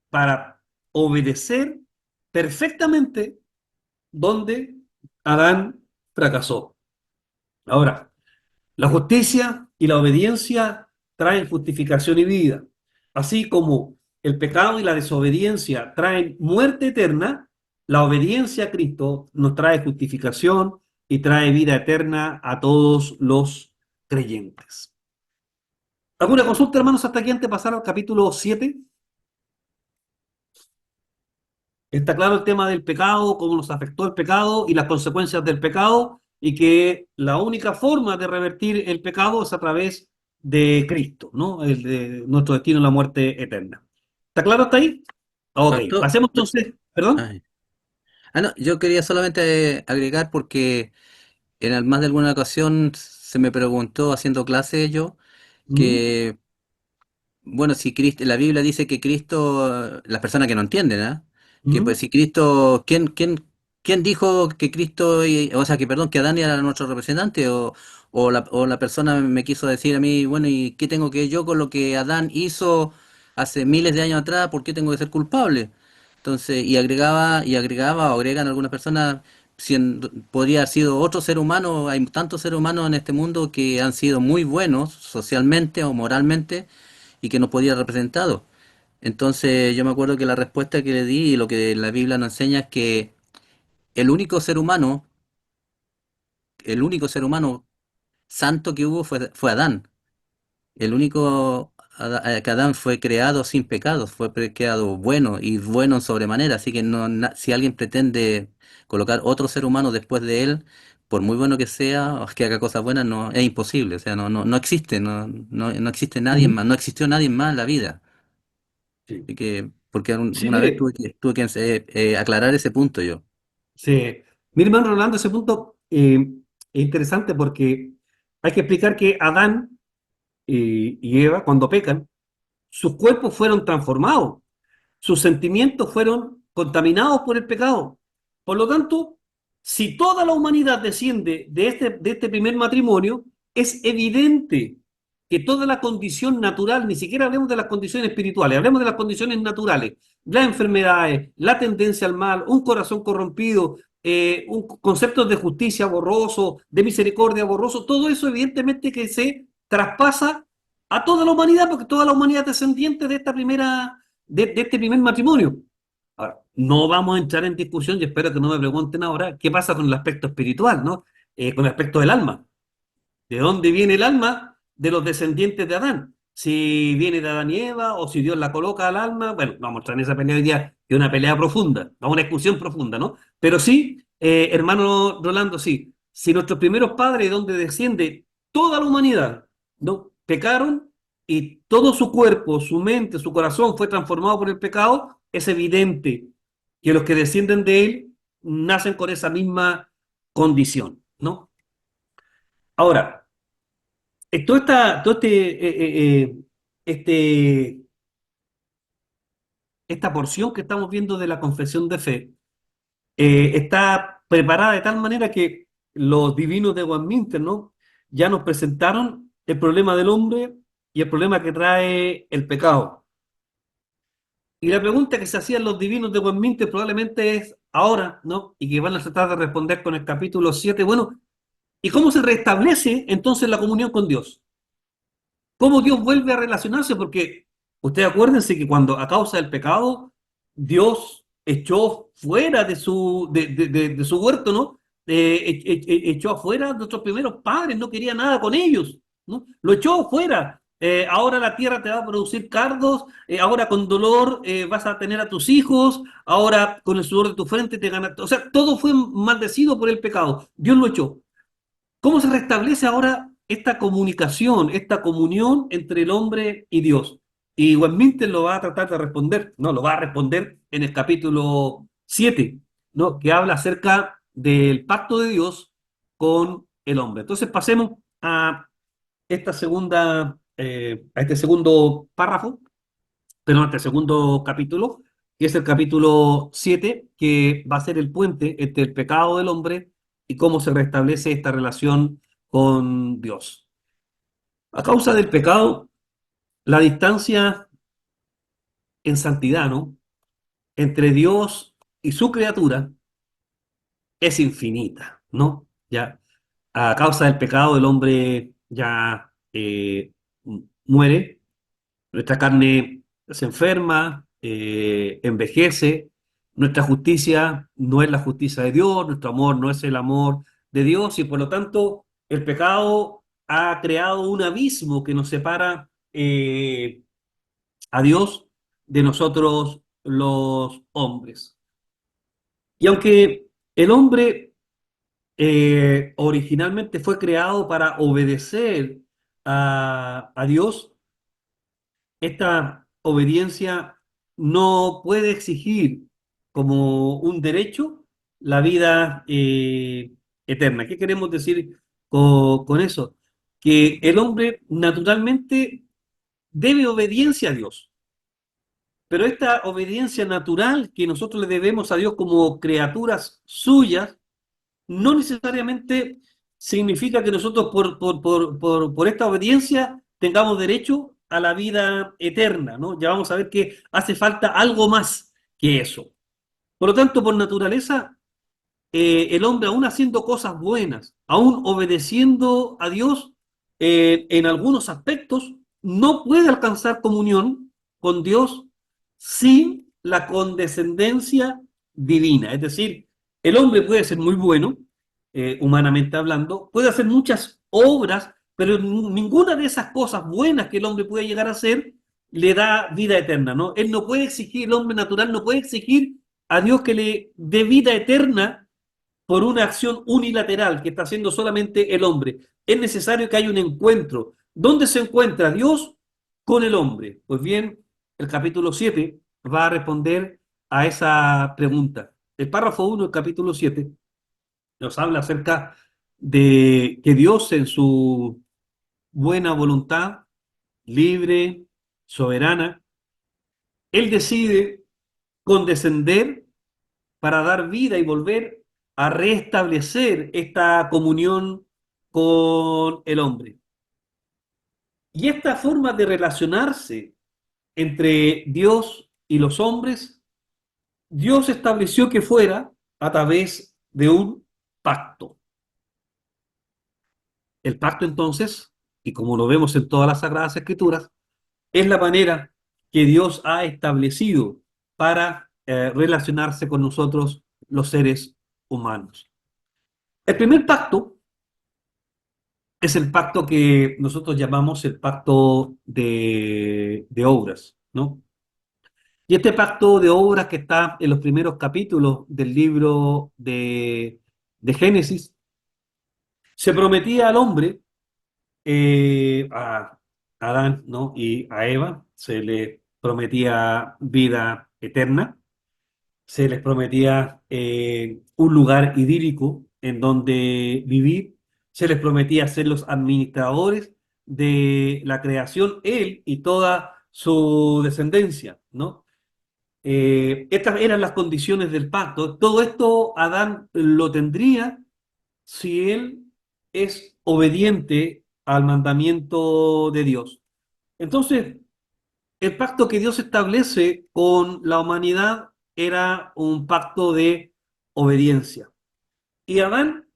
para obedecer perfectamente donde Adán fracasó. Ahora, la justicia y la obediencia traen justificación y vida, así como el pecado y la desobediencia traen muerte eterna. La obediencia a Cristo nos trae justificación y trae vida eterna a todos los creyentes. ¿Alguna consulta, hermanos, hasta aquí antes de pasar al capítulo 7? Está claro el tema del pecado, cómo nos afectó el pecado y las consecuencias del pecado, y que la única forma de revertir el pecado es a través de Cristo, ¿no? El de nuestro destino en la muerte eterna. ¿Está claro hasta ahí? Ok, Pastor, pasemos entonces, perdón. ay. No, yo quería solamente agregar porque más de alguna ocasión se me preguntó haciendo clase yo ¿Mm? que, bueno, si Cristo, la Biblia dice que Cristo, las personas que no entienden, ¿ah? Que pues ¿Mm? si Cristo, ¿quién dijo que Cristo, o sea, que perdón, que Adán era nuestro representante? O la persona me quiso decir a mí, bueno, ¿y qué tengo que yo con lo que Adán hizo hace miles de años atrás? ¿Por qué tengo que ser culpable? Entonces, o agregan algunas personas, podría haber sido otro ser humano, hay tantos seres humanos en este mundo que han sido muy buenos socialmente o moralmente y que nos podía haber representado. Entonces yo me acuerdo que la respuesta que le di y lo que la Biblia nos enseña es que el único ser humano, el único ser humano santo que hubo fue Adán. El único que Adán fue creado sin pecados, creado bueno y bueno en sobremanera. Así que si alguien pretende colocar otro ser humano después de él, por muy bueno que sea o que haga cosas buenas, no es imposible. O sea, no existe, no existe nadie ¿Mm? más, no existió nadie más en la vida. Sí. Así que, porque Sí, una vez mire, tuve que aclarar ese punto yo. sí. Mire, hermano Rolando, ese punto es interesante porque hay que explicar que Adán y Eva, cuando pecan, sus cuerpos fueron transformados. Sus sentimientos fueron contaminados por el pecado. Por lo tanto, si toda la humanidad desciende de este primer matrimonio, es evidente que toda la condición natural, ni siquiera hablemos de las condiciones espirituales, hablemos de las condiciones naturales, las enfermedades, la tendencia al mal, un corazón corrompido, un concepto de justicia borroso, de misericordia borroso, todo eso evidentemente que se traspasa a toda la humanidad, porque toda la humanidad es descendiente de este primer matrimonio. Ahora, no vamos a entrar en discusión y espero que no me pregunten ahora qué pasa con el aspecto espiritual, ¿no? Con el aspecto del alma. ¿De dónde viene el alma? De los descendientes de Adán. si viene de Adán y Eva o si Dios la coloca al alma. Bueno, vamos a entrar en esa pelea hoy día, que es una pelea profunda, no una discusión profunda, ¿no? Pero sí, hermano Rolando, sí, si nuestros primeros padres, de donde desciende toda la humanidad, ¿no? Pecaron y todo su cuerpo, su mente, su corazón fue transformado por el pecado, es evidente que los que descienden de él nacen con esa misma condición, ¿no? Ahora, este, esta porción que estamos viendo de la confesión de fe está preparada de tal manera que los divinos de Westminster, ¿no? Ya nos presentaron el problema del hombre y el problema que trae el pecado. Y la pregunta que se hacían los divinos de Westminster probablemente es ahora, ¿no? Y que van a tratar de responder con el capítulo 7. Bueno, ¿y cómo se restablece entonces la comunión con Dios? ¿Cómo Dios vuelve a relacionarse? Porque ustedes acuérdense que cuando a causa del pecado, Dios echó fuera de su huerto, ¿no? Echó afuera a nuestros primeros padres, no quería nada con ellos, ¿no? Lo echó fuera. Ahora la tierra te va a producir cardos, ahora con dolor vas a tener a tus hijos, ahora con el sudor de tu frente te ganas. O sea, todo fue maldecido por el pecado. Dios lo echó. ¿Cómo se restablece ahora esta comunicación, esta comunión entre el hombre y Dios? Y Westminster lo va a tratar de responder, no, lo va a responder en el capítulo 7, ¿no? Que habla acerca del pacto de Dios con el hombre. Entonces pasemos esta a este segundo párrafo, perdón, a este segundo capítulo, que es el capítulo 7, que va a ser el puente entre el pecado del hombre y cómo se restablece esta relación con Dios. A causa del pecado, la distancia en santidad, ¿no? Entre Dios y su criatura es infinita, ¿no? Ya, a causa del pecado, el hombre ya muere. Nuestra carne se enferma, envejece, nuestra justicia no es la justicia de Dios, nuestro amor no es el amor de Dios y por lo tanto el pecado ha creado un abismo que nos separa a Dios de nosotros los hombres. Y aunque el hombre originalmente fue creado para obedecer a Dios, esta obediencia no puede exigir como un derecho la vida eterna. ¿Qué queremos decir con eso? Que el hombre naturalmente debe obediencia a Dios, pero esta obediencia natural que nosotros le debemos a Dios como criaturas suyas, no necesariamente significa que nosotros por esta obediencia tengamos derecho a la vida eterna, ¿no? Ya vamos a ver que hace falta algo más que eso. Por lo tanto, por naturaleza, el hombre, aún haciendo cosas buenas, aún obedeciendo a Dios en algunos aspectos, no puede alcanzar comunión con Dios sin la condescendencia divina. Es decir, el hombre puede ser muy bueno, humanamente hablando, puede hacer muchas obras, pero ninguna de esas cosas buenas que el hombre puede llegar a hacer le da vida eterna, ¿no? Él no puede exigir, el hombre natural no puede exigir a Dios que le dé vida eterna por una acción unilateral que está haciendo solamente el hombre. Es necesario que haya un encuentro. ¿Dónde se encuentra Dios con el hombre? Pues bien, el capítulo 7 va a responder a esa pregunta. El párrafo 1 del capítulo 7 nos habla acerca de que Dios en su buena voluntad, libre, soberana, Él decide condescender para dar vida y volver a restablecer esta comunión con el hombre. Y esta forma de relacionarse entre Dios y los hombres, Dios estableció que fuera a través de un pacto. El pacto entonces, y como lo vemos en todas las Sagradas Escrituras, es la manera que Dios ha establecido para relacionarse con nosotros los seres humanos. El primer pacto es el pacto que nosotros llamamos el pacto de obras, ¿no? Y este pacto de obras que está en los primeros capítulos del libro de Génesis, se prometía al hombre, a Adán, ¿no? Y a Eva, se le prometía vida eterna, se les prometía un lugar idílico en donde vivir, se les prometía ser los administradores de la creación, él y toda su descendencia, ¿no? Estas eran las condiciones del pacto. Todo esto Adán lo tendría si él es obediente al mandamiento de Dios. Entonces, el pacto que Dios establece con la humanidad era un pacto de obediencia. Y Adán,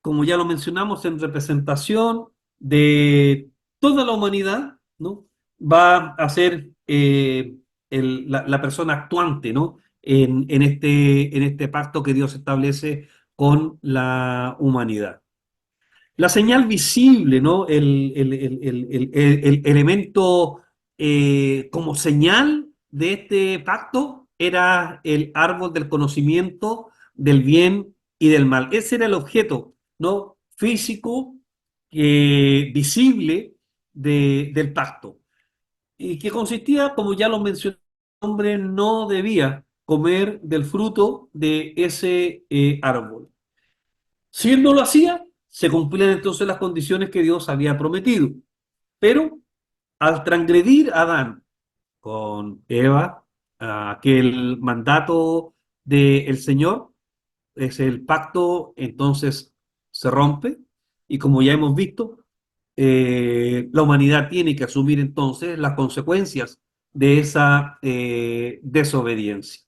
como ya lo mencionamos, en representación de toda la humanidad, ¿no? Va a ser la persona actuante, ¿no? En este pacto que Dios establece con la humanidad. La señal visible, ¿no? El elemento como señal de este pacto era el árbol del conocimiento del bien y del mal. Ese era el objeto, ¿no? Físico, visible del pacto. Y que consistía, como ya lo mencioné, el hombre no debía comer del fruto de ese árbol. Si él no lo hacía, se cumplían entonces las condiciones que Dios había prometido. Pero al transgredir Adán con Eva, aquel mandato del Señor, es el pacto, entonces se rompe. Y como ya hemos visto, la humanidad tiene que asumir entonces las consecuencias de esa desobediencia.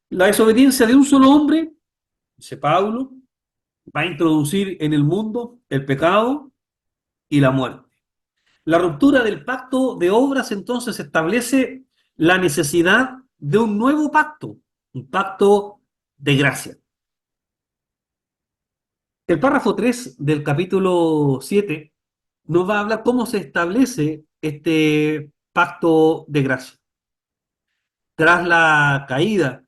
La desobediencia de un solo hombre, dice Pablo, va a introducir en el mundo el pecado y la muerte. La ruptura del pacto de obras entonces establece la necesidad de un nuevo pacto, un pacto de gracia. El párrafo 3 del capítulo 7 nos va a hablar cómo se establece este pacto de gracia. Tras la caída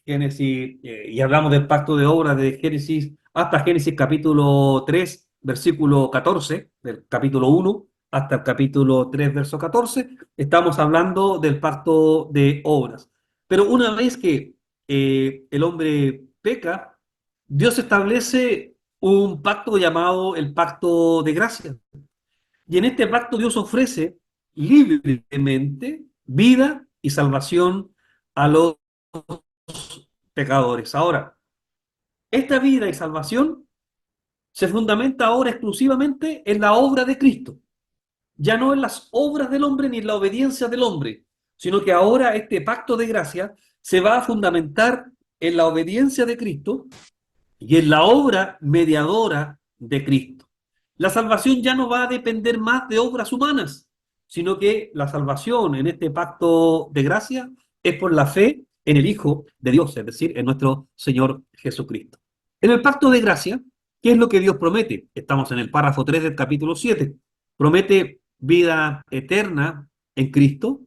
Génesis, y hablamos del pacto de obras de Génesis hasta Génesis capítulo 3 versículo 14 del capítulo 1 hasta el capítulo 3 verso 14 estamos hablando del pacto de obras. Pero una vez que el hombre peca, Dios establece un pacto llamado el pacto de gracia. Y en este pacto Dios ofrece libremente vida y salvación a los pecadores. Ahora, esta vida y salvación se fundamenta ahora exclusivamente en la obra de Cristo, ya no en las obras del hombre ni en la obediencia del hombre, sino que ahora este pacto de gracia se va a fundamentar en la obediencia de Cristo y en la obra mediadora de Cristo. La salvación ya no va a depender más de obras humanas, sino que la salvación en este pacto de gracia es por la fe en el Hijo de Dios, es decir, en nuestro Señor Jesucristo. En el pacto de gracia, ¿qué es lo que Dios promete? Estamos en el párrafo 3 del capítulo 7. Promete vida eterna en Cristo,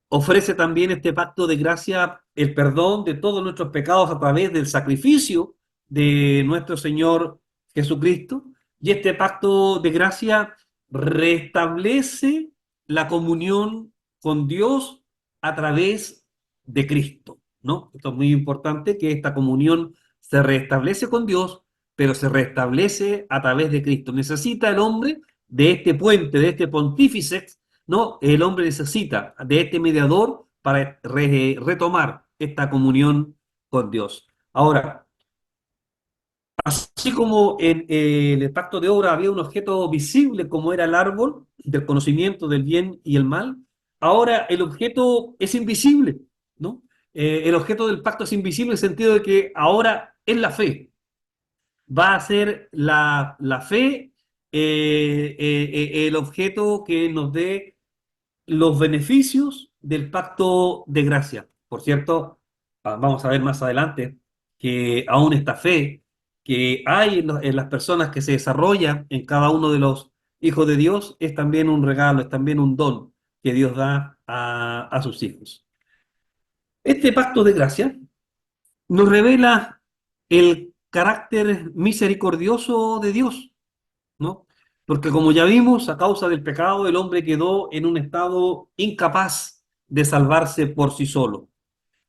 ofrece también este pacto de gracia el perdón de todos nuestros pecados a través del sacrificio de nuestro Señor Jesucristo. Y este pacto de gracia restablece la comunión con Dios a través de Cristo, ¿no? Esto es muy importante, que esta comunión se restablece con Dios, pero se restablece a través de Cristo. Necesita el hombre de este puente, de este pontífice, ¿no? El hombre necesita de este mediador para retomar esta comunión con Dios. Ahora, así como en el pacto de obra había un objeto visible como era el árbol del conocimiento del bien y el mal, ahora el objeto es invisible, ¿no? El objeto del pacto es invisible en el sentido de que ahora es la fe. Va a ser la fe el objeto que nos dé los beneficios del pacto de gracia. Por cierto, vamos a ver más adelante que aún esta fe que hay en las personas que se desarrolla en cada uno de los hijos de Dios es también un regalo, es también un don que Dios da a sus hijos. Este pacto de gracia nos revela el carácter misericordioso de Dios, ¿no? Porque como ya vimos, a causa del pecado, el hombre quedó en un estado incapaz de salvarse por sí solo.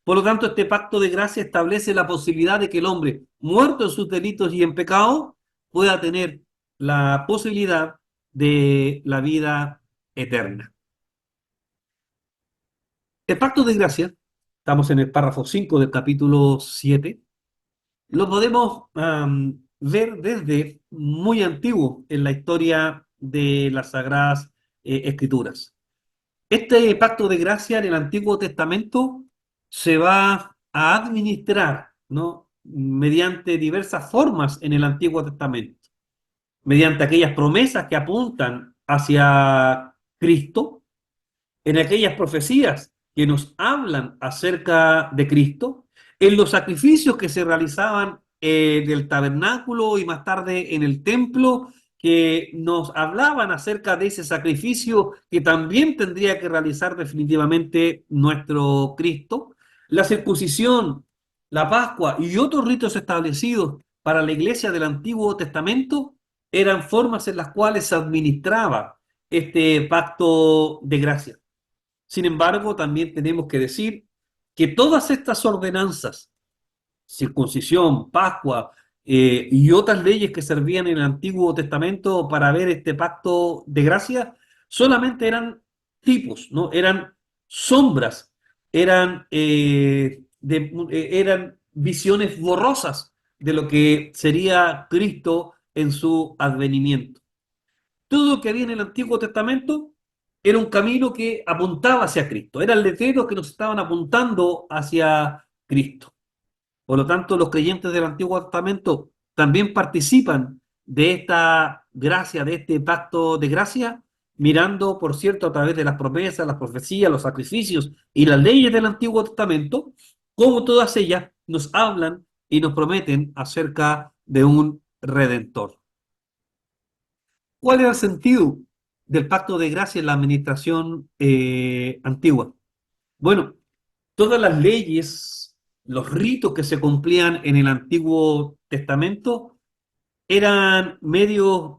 Por lo tanto, este pacto de gracia establece la posibilidad de que el hombre, muerto en sus delitos y en pecado, pueda tener la posibilidad de la vida eterna. El pacto de gracia, estamos en el párrafo 5 del capítulo 7, lo podemos ver desde muy antiguo en la historia de las Sagradas Escrituras. Este pacto de gracia en el Antiguo Testamento se va a administrar, ¿no? Mediante diversas formas en el Antiguo Testamento, mediante aquellas promesas que apuntan hacia Cristo, en aquellas profecías que nos hablan acerca de Cristo, en los sacrificios que se realizaban en el tabernáculo y más tarde en el templo, que nos hablaban acerca de ese sacrificio que también tendría que realizar definitivamente nuestro Cristo, la circuncisión, la Pascua y otros ritos establecidos para la iglesia del Antiguo Testamento eran formas en las cuales se administraba este pacto de gracia. Sin embargo, también tenemos que decir que todas estas ordenanzas, circuncisión, Pascua y otras leyes que servían en el Antiguo Testamento para ver este pacto de gracia, solamente eran tipos, ¿no? Eran sombras, eran visiones borrosas de lo que sería Cristo en su advenimiento. Todo lo que había en el Antiguo Testamento era un camino que apuntaba hacia Cristo, eran letreros que nos estaban apuntando hacia Cristo. Por lo tanto, los creyentes del Antiguo Testamento también participan de esta gracia, de este pacto de gracia, mirando, por cierto, a través de las promesas, las profecías, los sacrificios y las leyes del Antiguo Testamento, como todas ellas nos hablan y nos prometen acerca de un redentor. ¿Cuál era el sentido del pacto de gracia en la administración antigua? Bueno, todas las leyes, los ritos que se cumplían en el Antiguo Testamento eran medios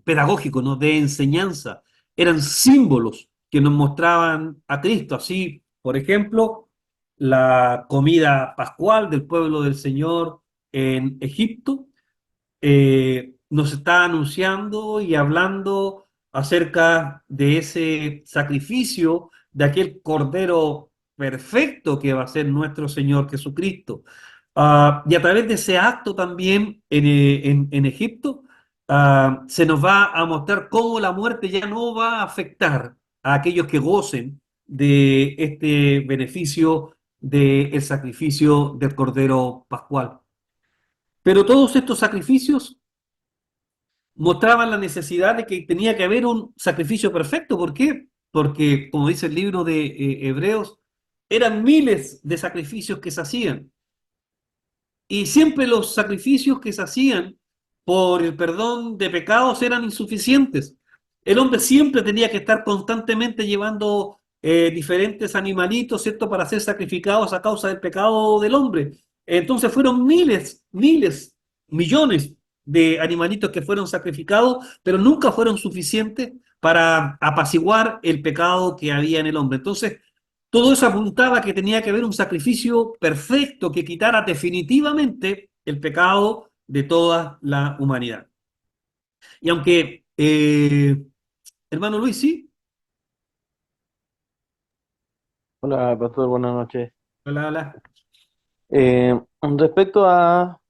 pedagógicos, ¿no? De enseñanza, eran símbolos que nos mostraban a Cristo. Así, por ejemplo, la comida pascual del pueblo del Señor en Egipto nos está anunciando y hablando acerca de ese sacrificio, de aquel Cordero perfecto que va a ser nuestro Señor Jesucristo. Y a través de ese acto también en Egipto, se nos va a mostrar cómo la muerte ya no va a afectar a aquellos que gocen de este beneficio del sacrificio del Cordero Pascual. Pero todos estos sacrificios mostraban la necesidad de que tenía que haber un sacrificio perfecto. ¿Por qué? Porque, como dice el libro de Hebreos, eran miles de sacrificios que se hacían. Y siempre los sacrificios que se hacían por el perdón de pecados eran insuficientes. El hombre siempre tenía que estar constantemente llevando diferentes animalitos, ¿cierto?, para ser sacrificados a causa del pecado del hombre. Entonces fueron miles, miles, millones de animalitos que fueron sacrificados, pero nunca fueron suficientes para apaciguar el pecado que había en el hombre. Entonces, todo eso apuntaba a que tenía que haber un sacrificio perfecto que quitara definitivamente el pecado de toda la humanidad. Y aunque, hermano Luis, sí, Hola, pastor, buenas noches. hola, hola. Respecto a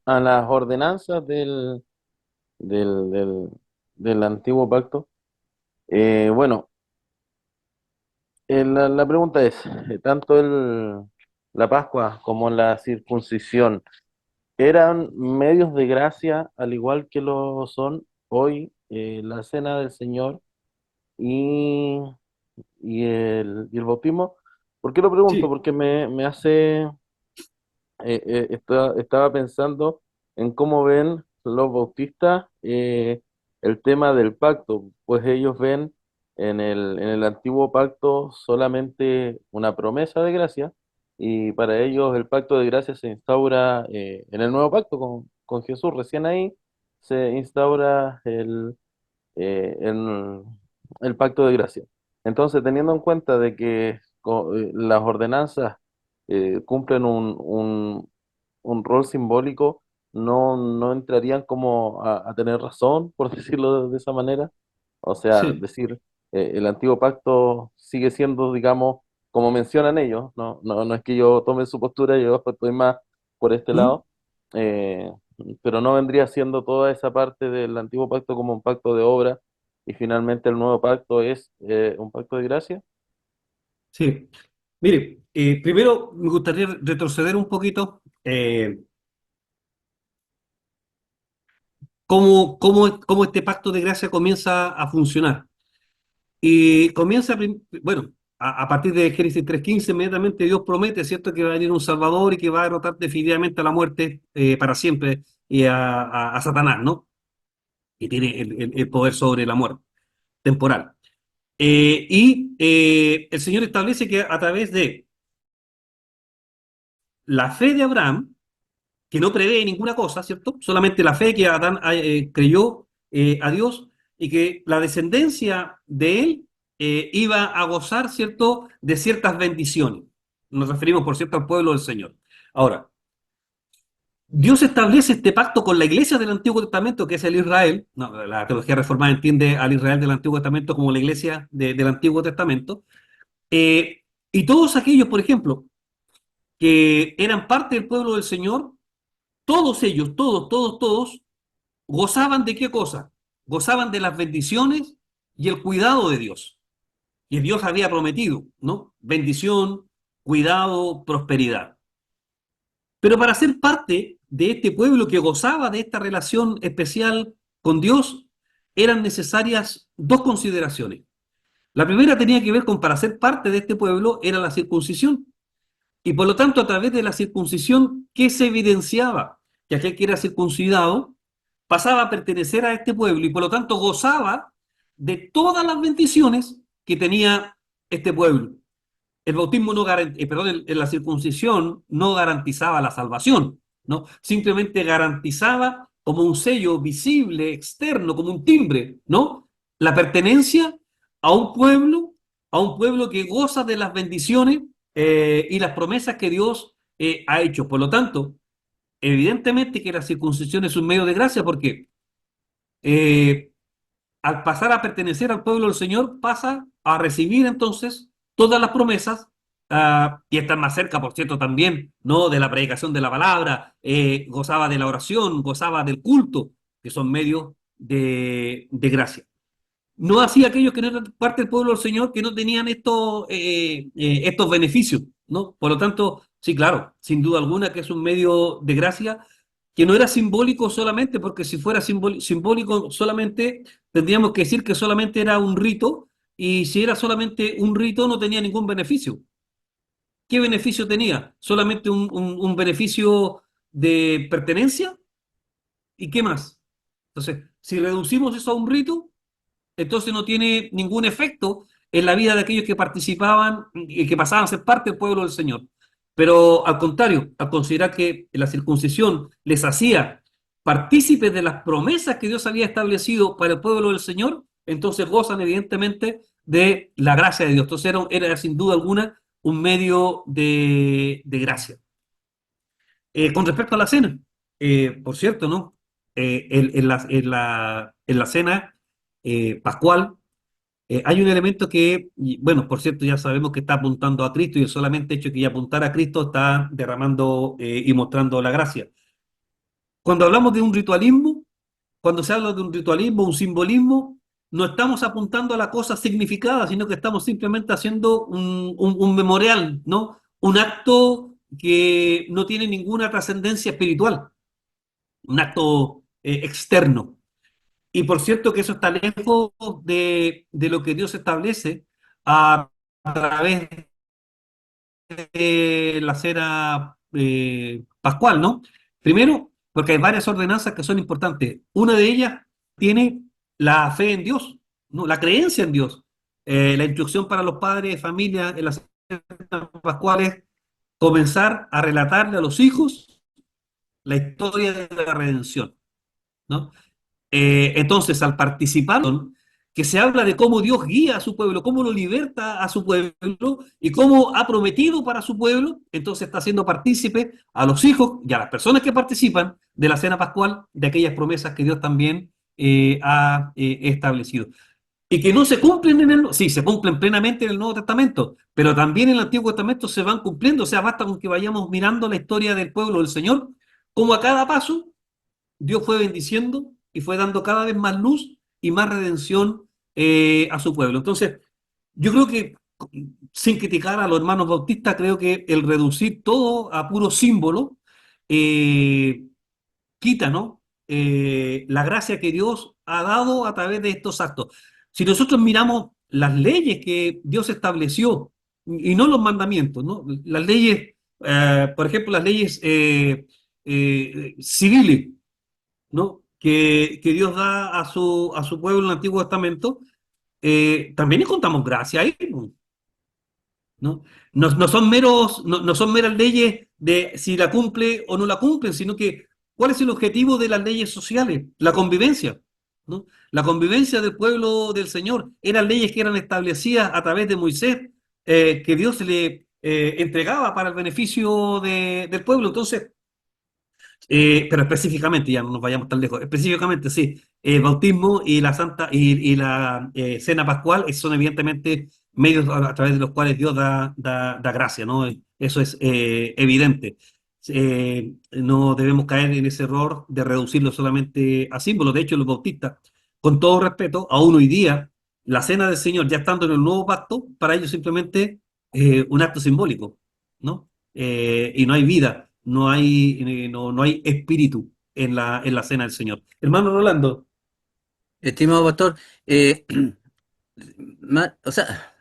las ordenanzas del, del, del antiguo pacto, bueno, la pregunta es, tanto la Pascua como la circuncisión, ¿eran medios de gracia al igual que lo son hoy la cena del Señor y, y el bautismo? ¿Por qué lo pregunto? Sí, Porque me hace estaba pensando en cómo ven los bautistas el tema del pacto, pues ellos ven en el antiguo pacto solamente una promesa de gracia, y para ellos el pacto de gracia se instaura en el nuevo pacto con Jesús. Recién ahí se instaura el pacto de gracia. Entonces, teniendo en cuenta de que las ordenanzas cumplen un rol simbólico, no entrarían como a tener razón, por decirlo de esa manera. O sea, Sí. decir, el antiguo pacto sigue siendo, digamos, como mencionan ellos, no es que yo tome su postura, yo estoy más por este ¿Mm? lado, eh, pero no vendría siendo toda esa parte del antiguo pacto como un pacto de obra, y finalmente el nuevo pacto es un pacto de gracia. Sí. Mire, primero me gustaría retroceder un poquito. Cómo este pacto de gracia comienza a funcionar. Y comienza, bueno, a partir de Génesis 3:15, inmediatamente Dios promete, ¿cierto?, que va a venir un Salvador y que va a derrotar definitivamente a la muerte para siempre y a Satanás, ¿no? Que tiene el poder sobre la muerte temporal. El Señor establece que a través de la fe de Abraham, que no prevé ninguna cosa, ¿cierto? Solamente la fe que Adán creyó a Dios y que la descendencia de él iba a gozar, ¿cierto?, de ciertas bendiciones. Nos referimos, por cierto, al pueblo del Señor. Ahora, Dios establece este pacto con la iglesia del Antiguo Testamento, que es el Israel. No, la teología reformada entiende al Israel del Antiguo Testamento como la iglesia del Antiguo Testamento. Y todos aquellos, por ejemplo, que eran parte del pueblo del Señor, todos ellos, todos, gozaban de qué cosa? Gozaban de las bendiciones y el cuidado de Dios. Y Dios había prometido, ¿no? Bendición, cuidado, prosperidad. Pero para ser parte de este pueblo que gozaba de esta relación especial con Dios, eran necesarias dos consideraciones. La primera tenía que ver con, para ser parte de este pueblo, era la circuncisión. Y por lo tanto, a través de la circuncisión, ¿qué se evidenciaba? Que aquel que era circuncidado pasaba a pertenecer a este pueblo y por lo tanto gozaba de todas las bendiciones que tenía este pueblo. El bautismo no perdón, la circuncisión no garantizaba la salvación, ¿no? Simplemente garantizaba como un sello visible, externo, como un timbre, ¿no? La pertenencia a un pueblo, a un pueblo que goza de las bendiciones y las promesas que Dios ha hecho. Por lo tanto, evidentemente que la circuncisión es un medio de gracia porque eh, al pasar a pertenecer al pueblo del Señor, pasa a recibir entonces todas las promesas y estar más cerca, por cierto, también, ¿no?, de la predicación de la palabra, gozaba de la oración, gozaba del culto, que son medios de gracia. No así aquellos que no eran parte del pueblo del Señor, que no tenían estos beneficios, ¿no? Por lo tanto, sí, claro, sin duda alguna que es un medio de gracia que no era simbólico solamente, porque si fuera simbólico solamente, tendríamos que decir que solamente era un rito, y si era solamente un rito no tenía ningún beneficio. ¿Qué beneficio tenía? Solamente un beneficio de pertenencia, ¿y qué más? Entonces, si reducimos eso a un rito, entonces no tiene ningún efecto en la vida de aquellos que participaban y que pasaban a ser parte del pueblo del Señor. Pero al contrario, al considerar que la circuncisión les hacía partícipes de las promesas que Dios había establecido para el pueblo del Señor, entonces gozan evidentemente de la gracia de Dios. Entonces era sin duda alguna un medio de gracia. Con respecto a la cena, por cierto, ¿no? En la cena pascual, hay un elemento que, bueno, por cierto, ya sabemos que está apuntando a Cristo y el solamente hecho de que ya apuntar a Cristo está derramando y mostrando la gracia. Cuando hablamos de un ritualismo, cuando se habla de un ritualismo, un simbolismo, no estamos apuntando a la cosa significada, sino que estamos simplemente haciendo un memorial, ¿no? Un acto que no tiene ninguna trascendencia espiritual, un acto externo. Y por cierto que eso está lejos de lo que Dios establece a través de la cena pascual, ¿no? Primero, porque hay varias ordenanzas que son importantes. Una de ellas tiene la fe en Dios, ¿no? La creencia en Dios. La instrucción para los padres de familia en las pascuales, comenzar a relatarle a los hijos la historia de la redención, ¿no? Entonces, al participar, que se habla de cómo Dios guía a su pueblo, cómo lo liberta a su pueblo y cómo ha prometido para su pueblo, entonces está haciendo partícipe a los hijos y a las personas que participan de la cena pascual de aquellas promesas que Dios también ha establecido. Y que no se cumplen sí, se cumplen plenamente en el Nuevo Testamento, pero también en el Antiguo Testamento se van cumpliendo, o sea, basta con que vayamos mirando la historia del pueblo del Señor, como a cada paso Dios fue bendiciendo y fue dando cada vez más luz y más redención a su pueblo. Entonces, yo creo que, sin criticar a los hermanos bautistas, creo que el reducir todo a puro símbolo eh, quita, ¿no? La gracia que Dios ha dado a través de estos actos. Si nosotros miramos las leyes que Dios estableció y no los mandamientos, ¿no? Las leyes, por ejemplo, las leyes civiles, ¿no? Que Dios da a su pueblo en el Antiguo Testamento, también encontramos gracia ahí, ¿no? No son no son meras leyes de si la cumple o no la cumplen, sino que cuál es el objetivo de las leyes sociales, la convivencia, ¿no? La convivencia del pueblo del Señor, eran leyes que eran establecidas a través de Moisés, que Dios le entregaba para el beneficio del pueblo. Entonces, pero específicamente, ya no nos vayamos tan lejos, específicamente sí, el bautismo y la Santa y la cena pascual son evidentemente medios a través de los cuales Dios da gracia, ¿no? Eso es evidente. No debemos caer en ese error de reducirlo solamente a símbolos. De hecho, los bautistas, con todo respeto, aún hoy día, la cena del Señor, ya estando en el nuevo pacto, para ellos simplemente un acto simbólico, ¿no? Y no hay vida, no hay espíritu en la cena del Señor. Hermano Rolando, Estimado pastor, eh, o sea,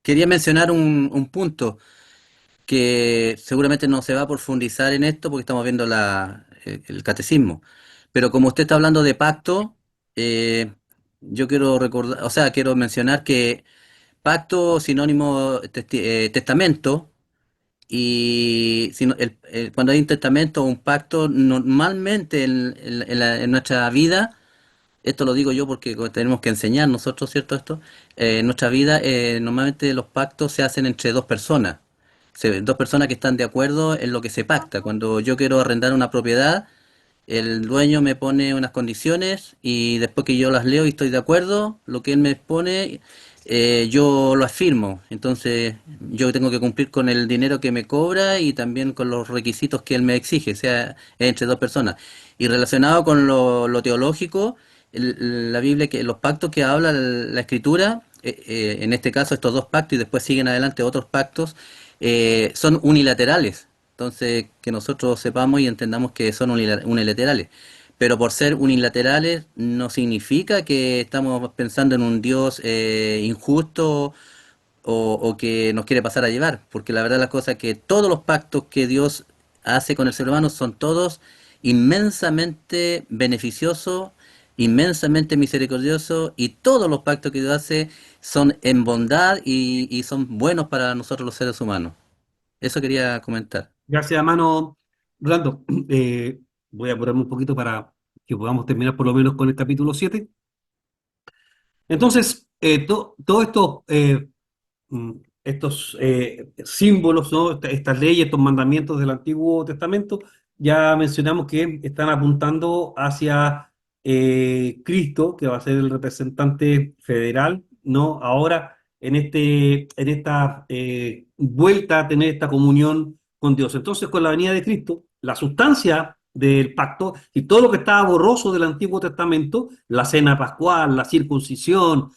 quería mencionar un punto que seguramente no se va a profundizar en esto porque estamos viendo el catecismo. Pero como usted está hablando de pacto, eh, yo quiero recordar, o sea, quiero mencionar que pacto sinónimo testamento y cuando hay un testamento o un pacto, normalmente en nuestra vida, esto lo digo yo porque tenemos que enseñar nosotros, ¿cierto? En nuestra vida, normalmente los pactos se hacen entre dos personas. Dos personas que están de acuerdo en lo que se pacta. Cuando yo quiero arrendar una propiedad, el dueño me pone unas condiciones y después que yo las leo y estoy de acuerdo, lo que él me pone, yo lo afirmo. Entonces yo tengo que cumplir con el dinero que me cobra y también con los requisitos que él me exige, o sea, entre dos personas. Y relacionado con lo teológico, la Biblia, que los pactos que habla la Escritura, en este caso estos dos pactos y después siguen adelante otros pactos, son unilaterales. Entonces, que nosotros sepamos y entendamos que son unilaterales. Pero por ser unilaterales no significa que estamos pensando en un Dios injusto o que nos quiere pasar a llevar. Porque la verdad la cosa es que todos los pactos que Dios hace con el ser humano son todos inmensamente beneficiosos, inmensamente misericordiosos y todos los pactos que Dios hace son en bondad y son buenos para nosotros los seres humanos. Eso quería comentar. gracias, hermano Rolando. Voy a apurarme un poquito para que podamos terminar por lo menos con el capítulo 7. Entonces, todos mm, estos símbolos, ¿no? Estas leyes, estos mandamientos del Antiguo Testamento, ya mencionamos que están apuntando hacia Cristo, que va a ser el representante federal, ¿no? Ahora, en esta vuelta a tener esta comunión con Dios. Entonces, con la venida de Cristo, la sustancia del pacto y todo lo que estaba borroso del Antiguo Testamento, la cena pascual, la circuncisión,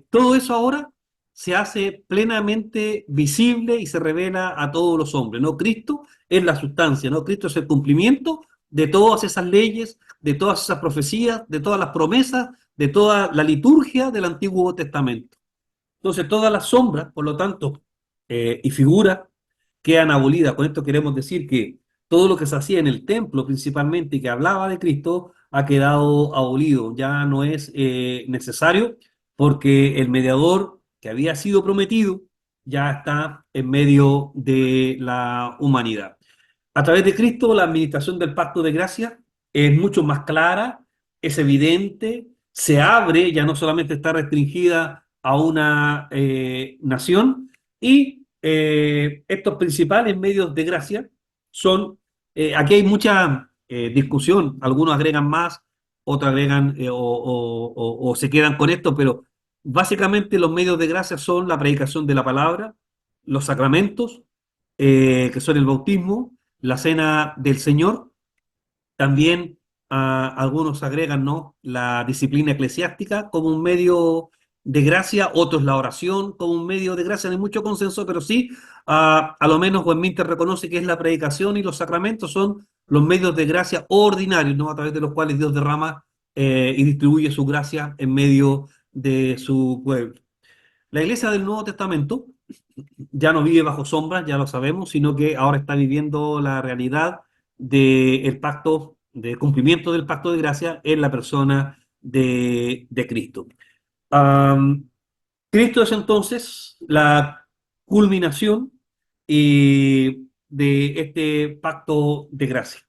todo eso ahora se hace plenamente visible y se revela a todos los hombres, ¿no? Cristo es la sustancia, ¿no? Cristo es el cumplimiento de todas esas leyes, de todas esas profecías, de todas las promesas, de toda la liturgia del Antiguo Testamento. Entonces, todas las sombras, por lo tanto, y figuras quedan abolidas. Con esto queremos decir que todo lo que se hacía en el templo principalmente y que hablaba de Cristo ha quedado abolido, ya no es necesario porque el mediador que había sido prometido ya está en medio de la humanidad. A través de Cristo, la administración del pacto de gracia es mucho más clara, es evidente, se abre, ya no solamente está restringida a una nación, y estos principales medios de gracia son, aquí hay mucha discusión, algunos agregan más, otros agregan o se quedan con esto, pero básicamente los medios de gracia son la predicación de la palabra, los sacramentos, que son el bautismo, la cena del Señor, también algunos agregan, ¿no?, la disciplina eclesiástica como un medio de gracia, otros la oración como un medio de gracia. No hay mucho consenso, pero sí, a lo menos Westminster reconoce que es la predicación y los sacramentos son los medios de gracia ordinarios, ¿no?, a través de los cuales Dios derrama y distribuye su gracia en medio de su pueblo. La Iglesia del Nuevo Testamento ya no vive bajo sombras, ya lo sabemos, sino que ahora está viviendo la realidad del pacto, de cumplimiento del pacto de gracia en la persona de Cristo. Um, Cristo es entonces la culminación de este pacto de gracia.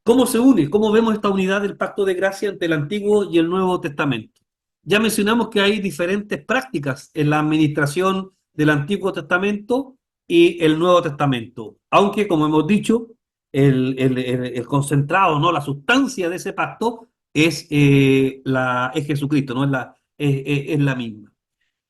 ¿Cómo se une? ¿Cómo vemos esta unidad del pacto de gracia entre el Antiguo y el Nuevo Testamento? Ya mencionamos que hay diferentes prácticas en la administración del Antiguo Testamento y el Nuevo Testamento, aunque, como hemos dicho, el concentrado, ¿no?, la sustancia de ese pacto es Jesucristo, ¿no? Es la misma.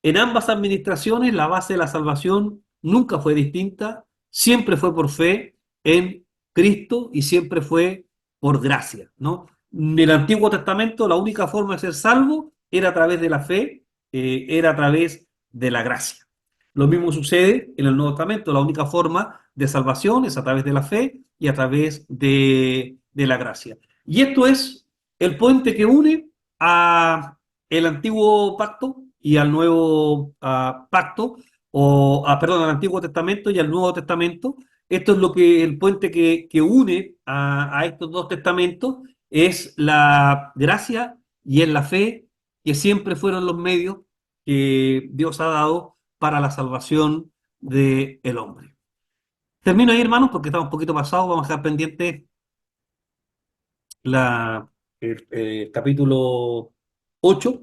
En ambas administraciones, la base de la salvación nunca fue distinta, siempre fue por fe en Cristo y siempre fue por gracia, ¿no? En el Antiguo Testamento, la única forma de ser salvo era a través de la fe, era a través de la gracia. Lo mismo sucede en el Nuevo Testamento, la única forma de salvación es a través de la fe y a través de la gracia. Y esto es el puente que une a el antiguo pacto y al nuevo pacto, perdón, al Antiguo Testamento y al Nuevo Testamento. Esto es lo que el puente que une a estos dos testamentos es la gracia y es la fe, que siempre fueron los medios que Dios ha dado para la salvación del hombre. Termino ahí, hermanos, porque estamos un poquito pasados. Vamos a dejar pendiente la, el capítulo 8